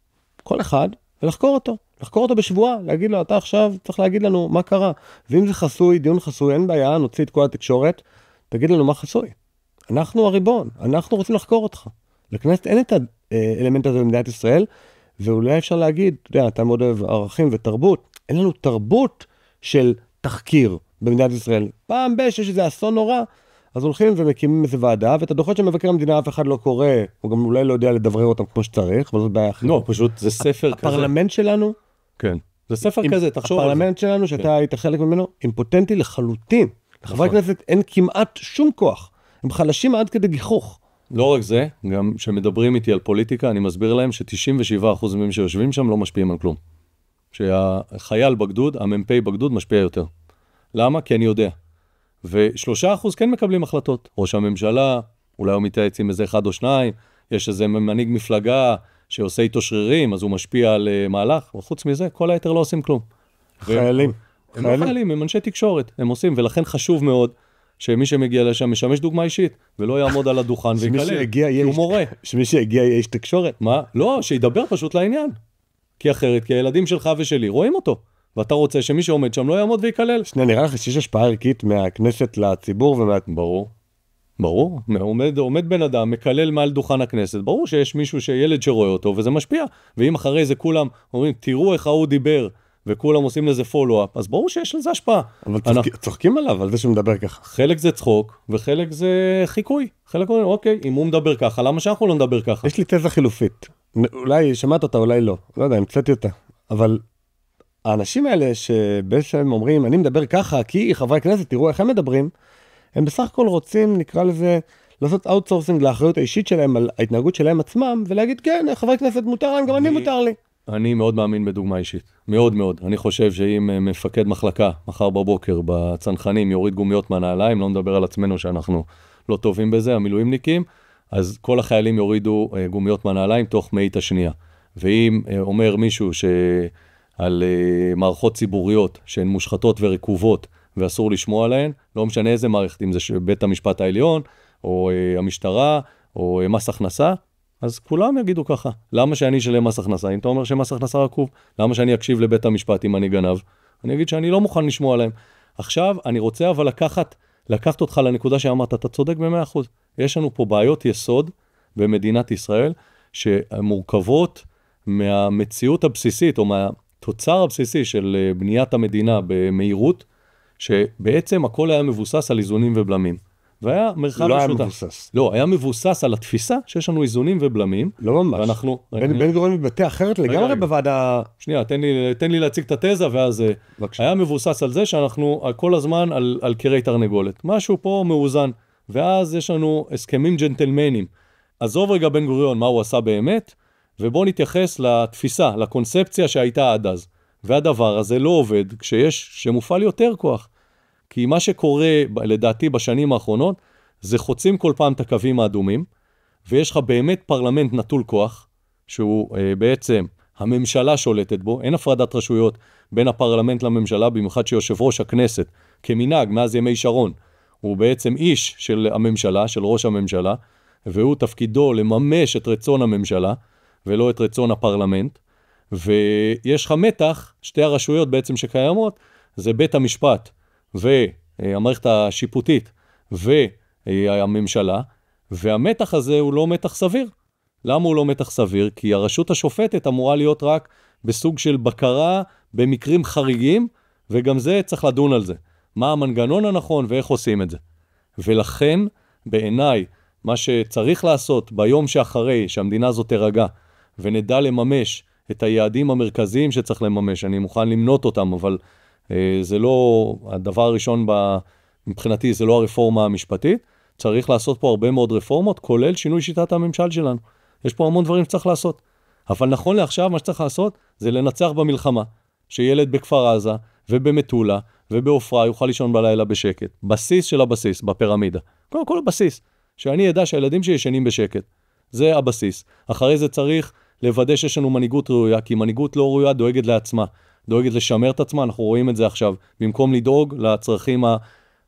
כל אחד, ולחקור אותו. לחקור אותו בשבועה, להגיד לו, אתה עכשיו צריך להגיד לנו מה קרה. ואם זה חסוי, דיון חסוי, אין בעיה, נוציא את כל התקשורת, תגיד לנו מה חסוי. אנחנו הריבון, אנחנו רוצים לחקור אותך. לכנסת אין את האלמנט הזה במדינת ישראל, ואולי אפשר להגיד, אתה יודע, אתה מאוד אוהב ערכים ותרבות, אין לנו תרבות של תחקיר במדינת ישראל. פעם שיש איזה אסון נורא, אז הולכים ומקימים איזה ועדה, ואת הדוחות של מבקר המדינה אף אחד לא קורא, הוא גם אולי לא יודע לדברר אותם כמו שצריך, אבל זאת בעיה אחרת. לא, פשוט זה ספר כזה. הפרלמנט שלנו, כן, זה ספר כזה, תחשוב על זה. הפרלמנט שלנו, שאתה היית חלק ממנו, אימפוטנטי לחלוטין. לחברי כנסת אין כמעט שום כוח. הם חלשים עד כדי גיחוך. לא רק זה, גם שמדברים איתי על פוליטיקה, אני מסביר להם ש97% ממי שיושבים שם לא משפיעים על כלום. שהחייל בגדוד, המ"פ בגדוד משפיע יותר. למה? כי אני יודע. ו3% כן מקבלים החלטות. ראש הממשלה, אולי הוא מתייעץ עם איזה 1 או 2, יש איזה מנהיג מפלגה שעושה איתו שרירים, אז הוא משפיע על מהלך, וחוץ מזה, כל היתר לא עושים כלום. חיילים. הם לא חיילים, הם אנשי תקשורת, הם עושים, ולכן חשוב מאוד שמי שמגיע לשם משמש דוגמה אישית, ולא יעמוד על הדוכן ויקלל, כי הוא מורה. שמי שהגיע יהיה איש תקשורת. מה? לא, שידבר פשוט לעניין. כי אחרת, כי הילדים שלך ושלי רואים אותו, ואתה רוצה שמי שעומד שם לא יעמוד ויקלל. שנייה, נראה לך שיש השפעה ערכית מהכנסת לציבור ברור. ברור, עומד בן אדם, מקלל מעל דוכן הכנסת, ברור שיש מישהו שילד שרואה אותו, וזה משפיע. ואם אחרי זה כולם אומרים, תראו איך הוא דיבר, וכולם עושים לזה פולו-אפ, אז ברור שיש לזה השפעה. אבל צוחקים עליו, על זה שהוא מדבר ככה. חלק זה צחוק, וחלק זה חיקוי. חלק אומרים, אוקיי, אם הוא מדבר ככה, למה שאנחנו לא נדבר ככה? יש לי תזה חילופית. אולי שמעת אותה, אולי לא. לא יודע, המצאתי אותה. אבל האנשים האלה שבעצם אומרים, אני מדבר ככה, כי חברי הכנסת, תראו איך הם מדברים, הם בסך הכל רוצים, נקרא לזה, לעשות אאוטסורסינג לאחריות האישית שלהם, על ההתנהגות שלהם עצמם, ולהגיד, כן, חברי כנסת מותר להם, גם אני מותר לי. אני מאוד מאמין בדוגמה אישית. מאוד מאוד. אני חושב שאם מפקד מחלקה, מחר בבוקר, בצנחנים, יוריד גומיות מהנעליים, לא נדבר על עצמנו שאנחנו לא טובים בזה, המילואימניקים, אז כל החיילים יורידו גומיות מהנעליים תוך מאית השנייה. ואם אומר מישהו שעל מערכות ציבוריות שהן מושחתות ורקובות, ואסור לשמוע עליהן, לא משנה איזה מערכת, אם זה בית המשפט העליון, או המשטרה, או מס הכנסה, אז כולם יגידו ככה. למה שאני אשלם מס הכנסה? אם אתה אומר שמס הכנסה רקוב, למה שאני אקשיב לבית המשפט אם אני גנב? אני אגיד שאני לא מוכן לשמוע עליהם. עכשיו, אני רוצה אבל לקחת אותך לנקודה שאמרת, אתה צודק ב100%. יש לנו פה בעיות יסוד במדינת ישראל, שמורכבות מהמציאות הבסיסית, או מהתוצר הבסיסי של בניית המדינה במהירות, שבעצם הכל היה מבוסס על איזונים ובלמים. והיה מרחב לא היה משותף. מבוסס. לא, היה מבוסס על התפיסה שיש לנו איזונים ובלמים. לא ממש. ואנחנו... בן גוריון מתבטא אחרת לגמרי בוועדה... שנייה, תן לי להציג את התזה, ואז בבקשה. היה מבוסס על זה שאנחנו כל הזמן על קירי תרנגולת. משהו פה מאוזן. ואז יש לנו הסכמים ג'נטלמנים. עזוב רגע בן גוריון מה הוא עשה באמת, ובוא נתייחס לתפיסה, לקונספציה שהייתה עד אז. והדבר הזה לא עובד שמופעל יותר כוח. כי מה שקורה, לדעתי, בשנים האחרונות, זה חוצים כל פעם את הקווים האדומים, ויש לך באמת פרלמנט נטול כוח, שהוא בעצם הממשלה שולטת בו, אין הפרדת רשויות בין הפרלמנט לממשלה, במיוחד שיושב ראש הכנסת, כמנהג מאז ימי שרון, הוא בעצם איש של הממשלה, של ראש הממשלה, והוא תפקידו לממש את רצון הממשלה, ולא את רצון הפרלמנט, ויש לך מתח, שתי הרשויות בעצם שקיימות, זה בית המשפט, והמערכת השיפוטית והממשלה, והמתח הזה הוא לא מתח סביר. למה הוא לא מתח סביר? כי הרשות השופטת אמורה להיות רק בסוג של בקרה במקרים חריגים, וגם זה צריך לדון על זה. מה המנגנון הנכון ואיך עושים את זה. ולכן, בעיניי, מה שצריך לעשות ביום שאחרי שהמדינה הזאת תרגע, ונדע לממש את היעדים המרכזיים שצריך לממש, אני מוכן למנות אותם, אבל זה לא, הדבר הראשון מבחינתי זה לא הרפורמה המשפטית, צריך לעשות פה הרבה מאוד רפורמות, כולל שינוי שיטת הממשל שלנו. יש פה המון דברים שצריך לעשות. אבל נכון לעכשיו, מה שצריך לעשות זה לנצח במלחמה, שילד בכפר עזה ובמטולה ובאופרה יוכל לישון בלילה בשקט. בסיס של הבסיס, בפירמידה. קודם כל הבסיס, שאני ידע שהילדים שישנים בשקט. זה הבסיס. אחרי זה צריך לוודא שיש לנו מנהיגות ראויה, כי מנהיגות לא ראויה דואגת לעצמה. דואגת לשמר את עצמה, אנחנו רואים את זה עכשיו. במקום לדאוג לצרכים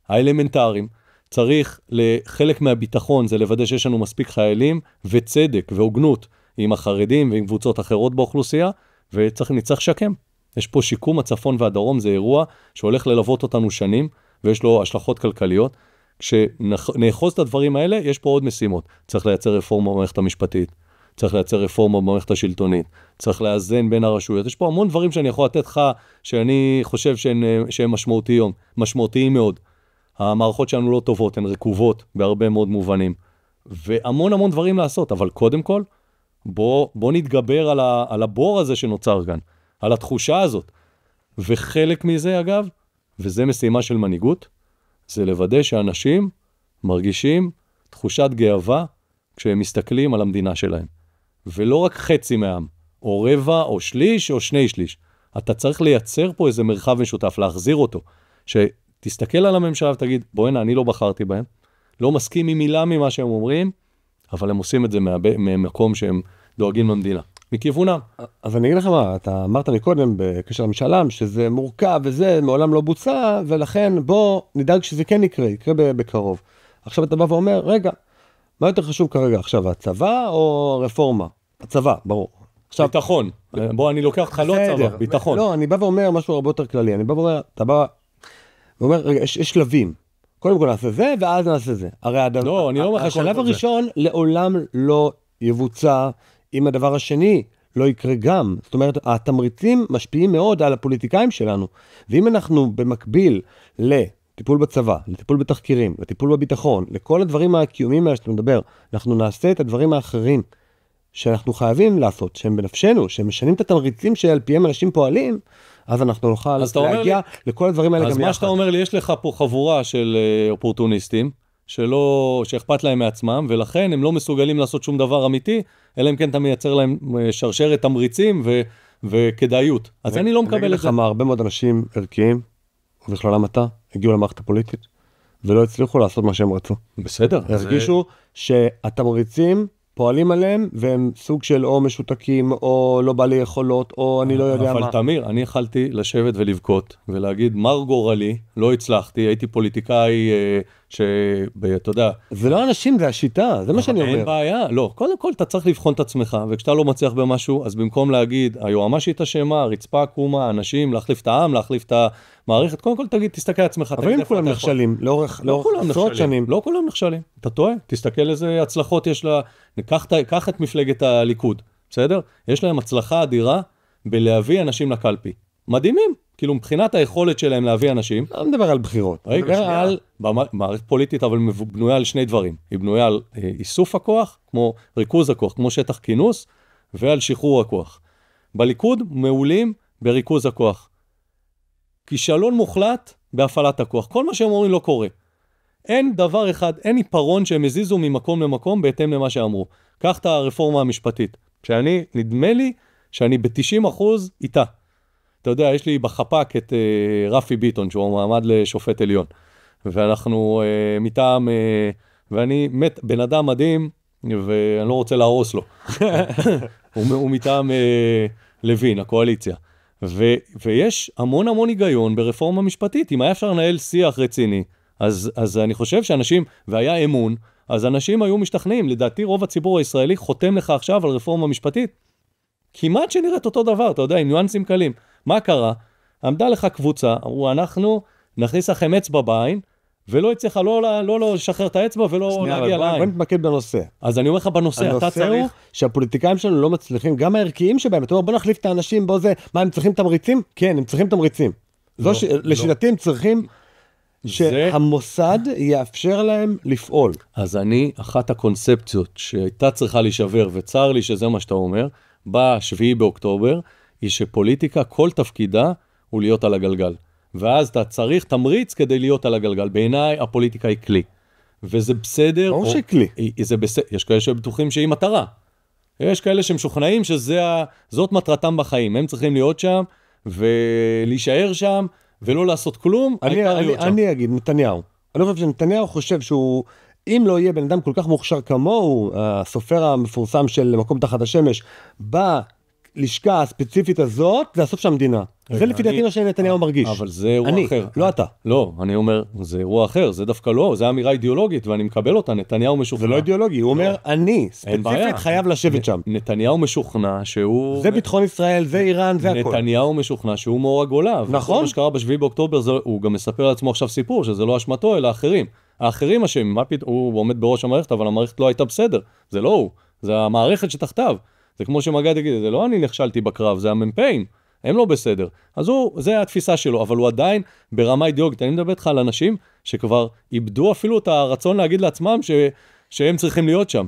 האלמנטריים, צריך לחלק מהביטחון, זה לוודא שיש לנו מספיק חיילים וצדק והוגנות עם החרדים ועם קבוצות אחרות באוכלוסייה, ונצטרך לשקם. יש פה שיקום הצפון והדרום, זה אירוע שהולך ללוות אותנו שנים, ויש לו השלכות כלכליות. כשנאחוז את הדברים האלה, יש פה עוד משימות. צריך לייצר רפורמה במערכת המשפטית, צריך לייצר רפורמה במערכת השלטונית, צריך לאזן בין הרשויות. יש פה המון דברים שאני יכול לתת לך, שאני חושב שהם משמעותיים מאוד. המערכות שלנו לא טובות, הן רקובות בהרבה מאוד מובנים. והמון דברים לעשות, אבל קודם כל, בוא נתגבר על הבור הזה שנוצר כאן, על התחושה הזאת. וחלק מזה, אגב, וזה משימה של מנהיגות, זה לוודא שאנשים מרגישים תחושת גאווה כשהם מסתכלים על המדינה שלהם. ולא רק חצי מהעם, או רבע, או שליש, או שני שליש. אתה צריך לייצר פה איזה מרחב משותף, להחזיר אותו. שתסתכל על הממשלה ותגיד, בואי, אני לא בחרתי בהם, לא מסכים עם מילה ממה שהם אומרים, אבל הם עושים את זה ממקום שהם דואגים למדינה. מכיוונם. אז אני אגיד לך מה, אתה אמרת מקודם בקשר למשאלם, שזה מורכב וזה מעולם לא בוצע, ולכן בוא נדאג שזה כן יקרה בקרוב. עכשיו אתה בא ואומר, רגע, מה יותר חשוב כרגע עכשיו, הצבא או רפורמה? הצבא, ברור. עכשיו, ביטחון. בוא, אני לוקח אותך לא הצבא, ביטחון. לא, אני בא ואומר משהו הרבה יותר כללי. אני בא ואומר, אתה בא ואומר, רגע, יש שלבים. קודם כל נעשה זה, ואז נעשה זה. הרי לא, אני לא אומר לך השלב הראשון לעולם לא יבוצע, אם הדבר השני לא יקרה גם. זאת אומרת, התמריצים משפיעים מאוד על הפוליטיקאים שלנו. ואם אנחנו במקביל לטיפול בצבא, לטיפול בתחקירים, לטיפול בביטחון, לכל הדברים הקיומיים האלה שאתה מדבר, אנחנו נעשה את הדברים האחרים שאנחנו חייבים לעשות, שהם בנפשנו, שהם משנים את התמריצים שעל פיהם אנשים פועלים, אז אנחנו נוכל להגיע לכל הדברים האלה גם יחד. אז מה שאתה אומר לי, יש לך פה חבורה של אופורטוניסטים, שאכפת להם מעצמם, ולכן הם לא מסוגלים לעשות שום דבר אמיתי, אלא אם כן אתה מייצר להם שרשרת תמריצים וכדאיות. אז אני לא מקבל את זה. אני אגיד לך מה, הרבה מאוד אנשים ערכיים, ובכללם אתה, הגיעו למערכת הפוליטית, ולא הצליחו לעשות מה שהם רצו. בסדר. הרגישו שהתמריצים פועלים עליהם, והם סוג של או משותקים, או לא בעלי יכולות, או אני לא יודע מה. אבל תמיר, אני יכלתי לשבת ולבכות, ולהגיד, מר גורלי, לא הצלחתי, הייתי פוליטיקאי שאתה יודע... זה לא אנשים, זה השיטה, זה מה שאני אומר. אין בעיה, לא. קודם כל אתה צריך לבחון את עצמך, וכשאתה לא מצליח במשהו, אז במקום להגיד, היועמ"שית אשמה, הרצפה עקומה, אנשים, להחליף את העם, להחליף את המערכת, קודם כל תסתכל על עצמך. אבל אם כולם נכשלים, לאורך עשרות שנים. לא כולם נכשלים, אתה טועה, תסתכל איזה הצלחות יש לה, קח את מפלגת הליכוד, בסדר? יש להם הצלחה אדירה בלהביא אנשים לקלפי. מדהימים, כאילו מבחינת היכולת שלהם להביא אנשים. לא מדבר על בחירות. מדבר על מערכת פוליטית, אבל בנויה על שני דברים. היא בנויה על איסוף הכוח, כמו ריכוז הכוח, כמו שטח כינוס, ועל שחרור הכוח. בליכוד מעולים בריכוז הכוח. כישלון מוחלט בהפעלת הכוח. כל מה שהם אומרים לא קורה. אין דבר אחד, אין עיפרון שהם הזיזו ממקום למקום בהתאם למה שאמרו. קח את הרפורמה המשפטית. שאני, נדמה לי שאני ב-90% איתה. אתה יודע, יש לי בחפק את רפי ביטון, שהוא מעמד לשופט עליון. ואנחנו מטעם, ואני בן אדם מדהים, ואני לא רוצה להרוס לו. הוא מטעם לוין, הקואליציה. ויש המון המון היגיון ברפורמה משפטית. אם היה אפשר לנהל שיח רציני, אז אני חושב שאנשים, והיה אמון, אז אנשים היו משתכנעים. לדעתי רוב הציבור הישראלי חותם לך עכשיו על רפורמה משפטית. כמעט שנראית אותו דבר, אתה יודע, עם ניואנסים קלים. מה קרה? עמדה לך קבוצה, אמרו, אנחנו נכניס לכם אצבע בעין, ולא יצליח לא לשחרר את האצבע ולא להגיע לעין. בוא נתמקד בנושא. אז אני אומר לך בנושא, אתה צריך... הנושא הוא שהפוליטיקאים שלנו לא מצליחים, גם הערכיים שבהם, אתה אומר, בוא נחליף את האנשים, בוא זה, מה, הם צריכים תמריצים? כן, הם צריכים תמריצים. לשיטתי הם צריכים שהמוסד יאפשר להם לפעול. אז אחת הקונספציות שהייתה צריכה להישבר, וצר לי שזה מה שאתה אומר, ב7 באוקטובר, היא שפוליטיקה, כל תפקידה הוא להיות על הגלגל. ואז אתה צריך תמריץ כדי להיות על הגלגל. בעיניי הפוליטיקה היא כלי. וזה בסדר. ברור שהיא כלי. יש כאלה שבטוחים שהיא מטרה. יש כאלה שמשוכנעים שזאת מטרתם בחיים. הם צריכים להיות שם ולהישאר שם ולא לעשות כלום. אני אגיד, נתניהו. אני חושב שנתניהו חושב שהוא, אם לא יהיה בן אדם כל כך מוכשר כמוהו, הסופר המפורסם של מקום תחת השמש, לשכה הספציפית הזאת, זה הסוף של המדינה. זה לפי דעתי מה שנתניהו מרגיש. אבל זה אירוע אחר. לא אתה. לא, אני אומר, זה אירוע אחר, זה דווקא לא, זה אמירה אידיאולוגית, ואני מקבל אותה, נתניהו משוכנע. זה לא אידיאולוגי, הוא אומר, אני ספציפית חייב לשבת שם. נתניהו משוכנע שהוא... זה ביטחון ישראל, זה איראן, זה הכל. נתניהו משוכנע שהוא מאור הגולה. נכון. מה שקרה ב7 באוקטובר, הוא גם מספר לעצמו עכשיו סיפור, שזה לא אשמתו, אלא האחרים. האחרים אשמים, הוא עומד בראש המערכת, אבל המערכת לא הייתה בסדר. זה לא הוא, זה המערכת שתחתיו. זה כמו שמגד יגיד, זה לא אני נכשלתי בקרב, זה הממפאים, הם לא בסדר. אז זה התפיסה שלו, אבל הוא עדיין ברמה אידיאולוגית. אני מדבר איתך על אנשים שכבר איבדו אפילו את הרצון להגיד לעצמם שהם צריכים להיות שם.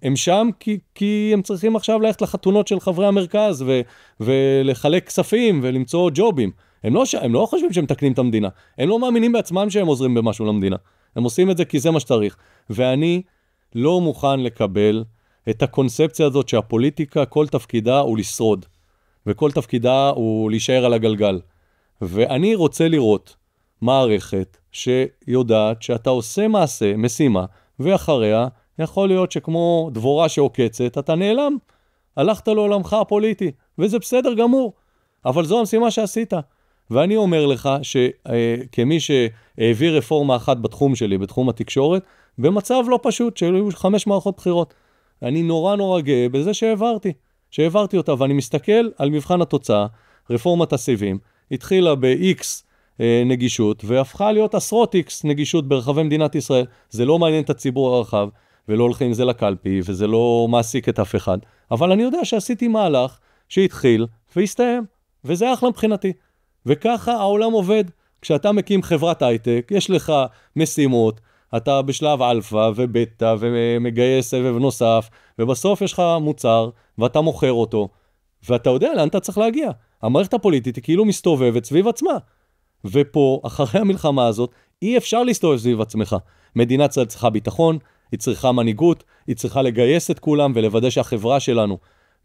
הם שם כי הם צריכים עכשיו ללכת לחתונות של חברי המרכז ולחלק כספים ולמצוא ג'ובים. הם לא חושבים שהם מתקנים את המדינה. הם לא מאמינים בעצמם שהם עוזרים במשהו למדינה. הם עושים את זה כי זה מה שצריך. ואני לא מוכן לקבל את הקונספציה הזאת שהפוליטיקה, כל תפקידה הוא לשרוד, וכל תפקידה הוא להישאר על הגלגל. ואני רוצה לראות מערכת שיודעת שאתה עושה מעשה, משימה, ואחריה יכול להיות שכמו דבורה שעוקצת, אתה נעלם, הלכת לעולמך הפוליטי, וזה בסדר גמור, אבל זו המשימה שעשית. ואני אומר לך שכמי שהעביר רפורמה אחת בתחום שלי, בתחום התקשורת, במצב לא פשוט, שהיו 5 מערכות בחירות, אני נורא גאה בזה שהעברתי אותה, ואני מסתכל על מבחן התוצאה, רפורמת הסיבים, התחילה ב-X נגישות, והפכה להיות עשרות X נגישות ברחבי מדינת ישראל. זה לא מעניין את הציבור הרחב, ולא הולכים עם זה לקלפי, וזה לא מעסיק את אף אחד. אבל אני יודע שעשיתי מהלך שהתחיל והסתיים, וזה אחלה מבחינתי. וככה העולם עובד. כשאתה מקים חברת הייטק, יש לך משימות, אתה בשלב אלפא ובטא ומגייס סבב נוסף, ובסוף יש לך מוצר ואתה מוכר אותו, ואתה יודע לאן אתה צריך להגיע. המערכת הפוליטית היא כאילו מסתובבת סביב עצמה. ופה, אחרי המלחמה הזאת, אי אפשר להסתובב סביב עצמך. מדינת ישראל צריכה ביטחון, היא צריכה מנהיגות, היא צריכה לגייס את כולם ולוודא שהחברה שלנו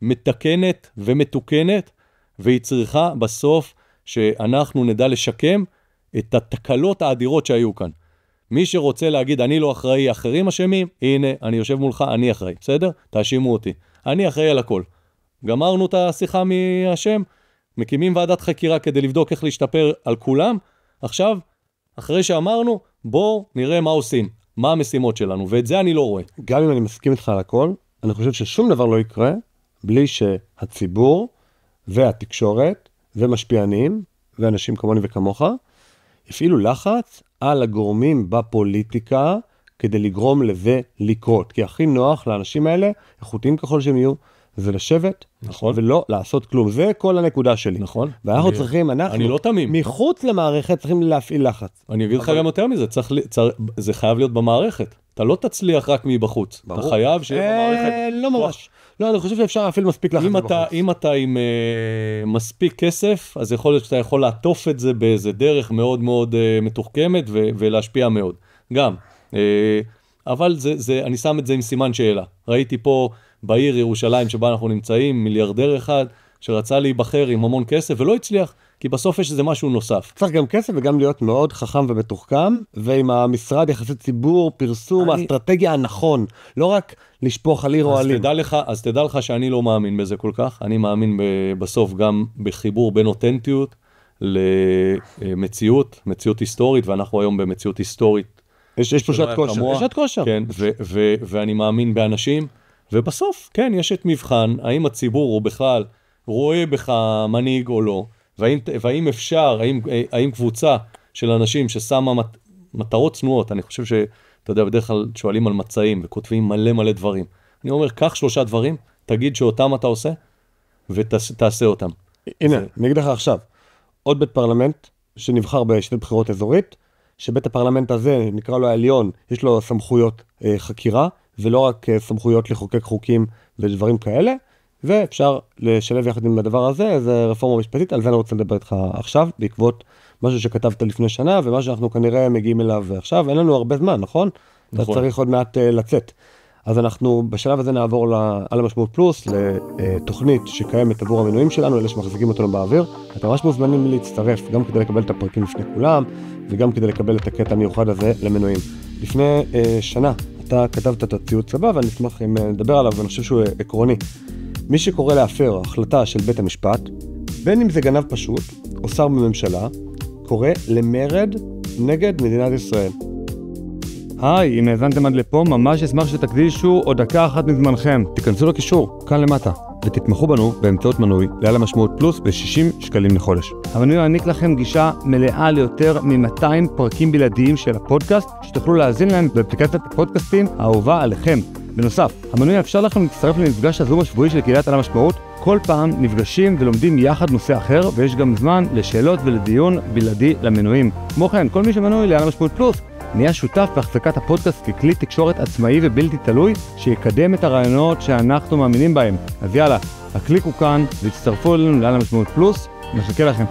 מתקנת ומתוקנת, והיא צריכה בסוף שאנחנו נדע לשקם את התקלות האדירות שהיו כאן. מי שרוצה להגיד, אני לא אחראי, אחרים אשמים, הנה, אני יושב מולך, אני אחראי, בסדר? תאשימו אותי. אני אחראי על הכל. גמרנו את השיחה מהשם, מקימים ועדת חקירה כדי לבדוק איך להשתפר על כולם. עכשיו, אחרי שאמרנו, בוא נראה מה עושים, מה המשימות שלנו, ואת זה אני לא רואה. גם אם אני מסכים איתך על הכל, אני חושב ששום דבר לא יקרה בלי שהציבור והתקשורת ומשפיענים ואנשים כמוני וכמוך יפעילו לחץ על הגורמים בפוליטיקה כדי לגרום לזה לקרות. כי הכי נוח לאנשים האלה, איכותיים ככל שהם יהיו, זה לשבת, נכון. ולא לעשות כלום. זה כל הנקודה שלי. נכון. ואנחנו צריכים, אני לא תמים. מחוץ למערכת צריכים להפעיל לחץ. אני אגיד לך גם יותר מזה, זה חייב להיות במערכת. אתה לא תצליח רק מבחוץ. אתה חייב שיהיה במערכת. לא ממש. לא, אני חושב שאפשר להפעיל מספיק לחץ מבחוץ. אם אתה עם מספיק כסף, אז יכול להיות שאתה יכול לעטוף את זה באיזה דרך מאוד מאוד מתוחכמת ולהשפיע מאוד. גם. אבל אני שם את זה עם סימן שאלה. ראיתי פה בעיר ירושלים שבה אנחנו נמצאים, מיליארדר אחד שרצה להיבחר עם המון כסף ולא הצליח, כי בסוף יש איזה משהו נוסף. צריך גם כסף וגם להיות מאוד חכם ומתוחכם, ועם המשרד יחסי ציבור, פרסום, האסטרטגיה הנכון, לא רק לשפוך על עיר או עלים. אז תדע לך שאני לא מאמין בזה כל כך, אני מאמין בסוף גם בחיבור בין אותנטיות למציאות, מציאות היסטורית, ואנחנו היום במציאות היסטורית. יש פה שעת כושר. יש שעת כושר. כן, ואני מאמין באנשים, ובסוף, כן, יש את מבחן, האם הציבור הוא בכלל רואה בך מנהיג או לא, והאם אפשר, האם קבוצה של אנשים ששמה מטרות צנועות, אני חושב שאתה יודע, בדרך כלל שואלים על מצעים וכותבים מלא מלא דברים. אני אומר, קח 3 דברים, תגיד שאותם אתה עושה, ותעשה אותם. הנה, אני אגיד לך עכשיו, עוד בית פרלמנט שנבחר בשיטת בחירות אזורית, שבית הפרלמנט הזה, נקרא לו העליון, יש לו סמכויות חקירה, ולא רק סמכויות לחוקק חוקים ודברים כאלה, ואפשר לשלב יחד עם הדבר הזה, איזו רפורמה משפטית, על זה אני רוצה לדבר איתך עכשיו, בעקבות משהו שכתבת לפני שנה, ומה שאנחנו כנראה מגיעים אליו עכשיו, אין לנו הרבה זמן, נכון? אתה צריך עוד מעט לצאת. אז אנחנו בשלב הזה נעבור על המשמעות פלוס, לתוכנית שקיימת עבור המנויים שלנו, אלה שמחזיקים אותנו באוויר. אתם ממש מוזמנים להצטרף, גם כדי לקבל את הפרקים לפני כולם, וגם כדי לקבל את הקטע המיוחד הזה למנויים. לפני שנה אתה כתבת את הציוד צבא, ואני אשמח אם נדבר עליו, ואני חושב שהוא עקרוני. מי שקורא להפר החלטה של בית המשפט, בין אם זה גנב פשוט, או שר בממשלה, קורא למרד נגד מדינת ישראל. היי, אם האזנתם עד לפה, ממש אשמח שתקדישו עוד דקה אחת מזמנכם. תיכנסו לקישור, כאן למטה, ותתמכו בנו באמצעות מנוי לעל המשמעות פלוס ב-60 שקלים לחודש. המנוי יעניק לכם גישה מלאה ליותר מ-200 פרקים בלעדיים של הפודקאסט, שתוכלו להאזין להם באפליקציית הפודקאסטים האהובה עליכם. בנוסף, המנוי יאפשר לכם להצטרף למפגש הזום השבועי של קהילת על המשמעות. כל פעם נפגשים ולומדים יחד נושא אחר, ויש גם זמן לשאלות ולדיון בלעדי למנויים. כמו כן, כל מי שמנוי לעל המשמעות פלוס, נהיה שותף בהחזקת הפודקאסט ככלי תקשורת עצמאי ובלתי תלוי, שיקדם את הרעיונות שאנחנו מאמינים בהם. אז יאללה, הקליקו כאן והצטרפו אלינו לעל המשמעות פלוס, מחכה לכם.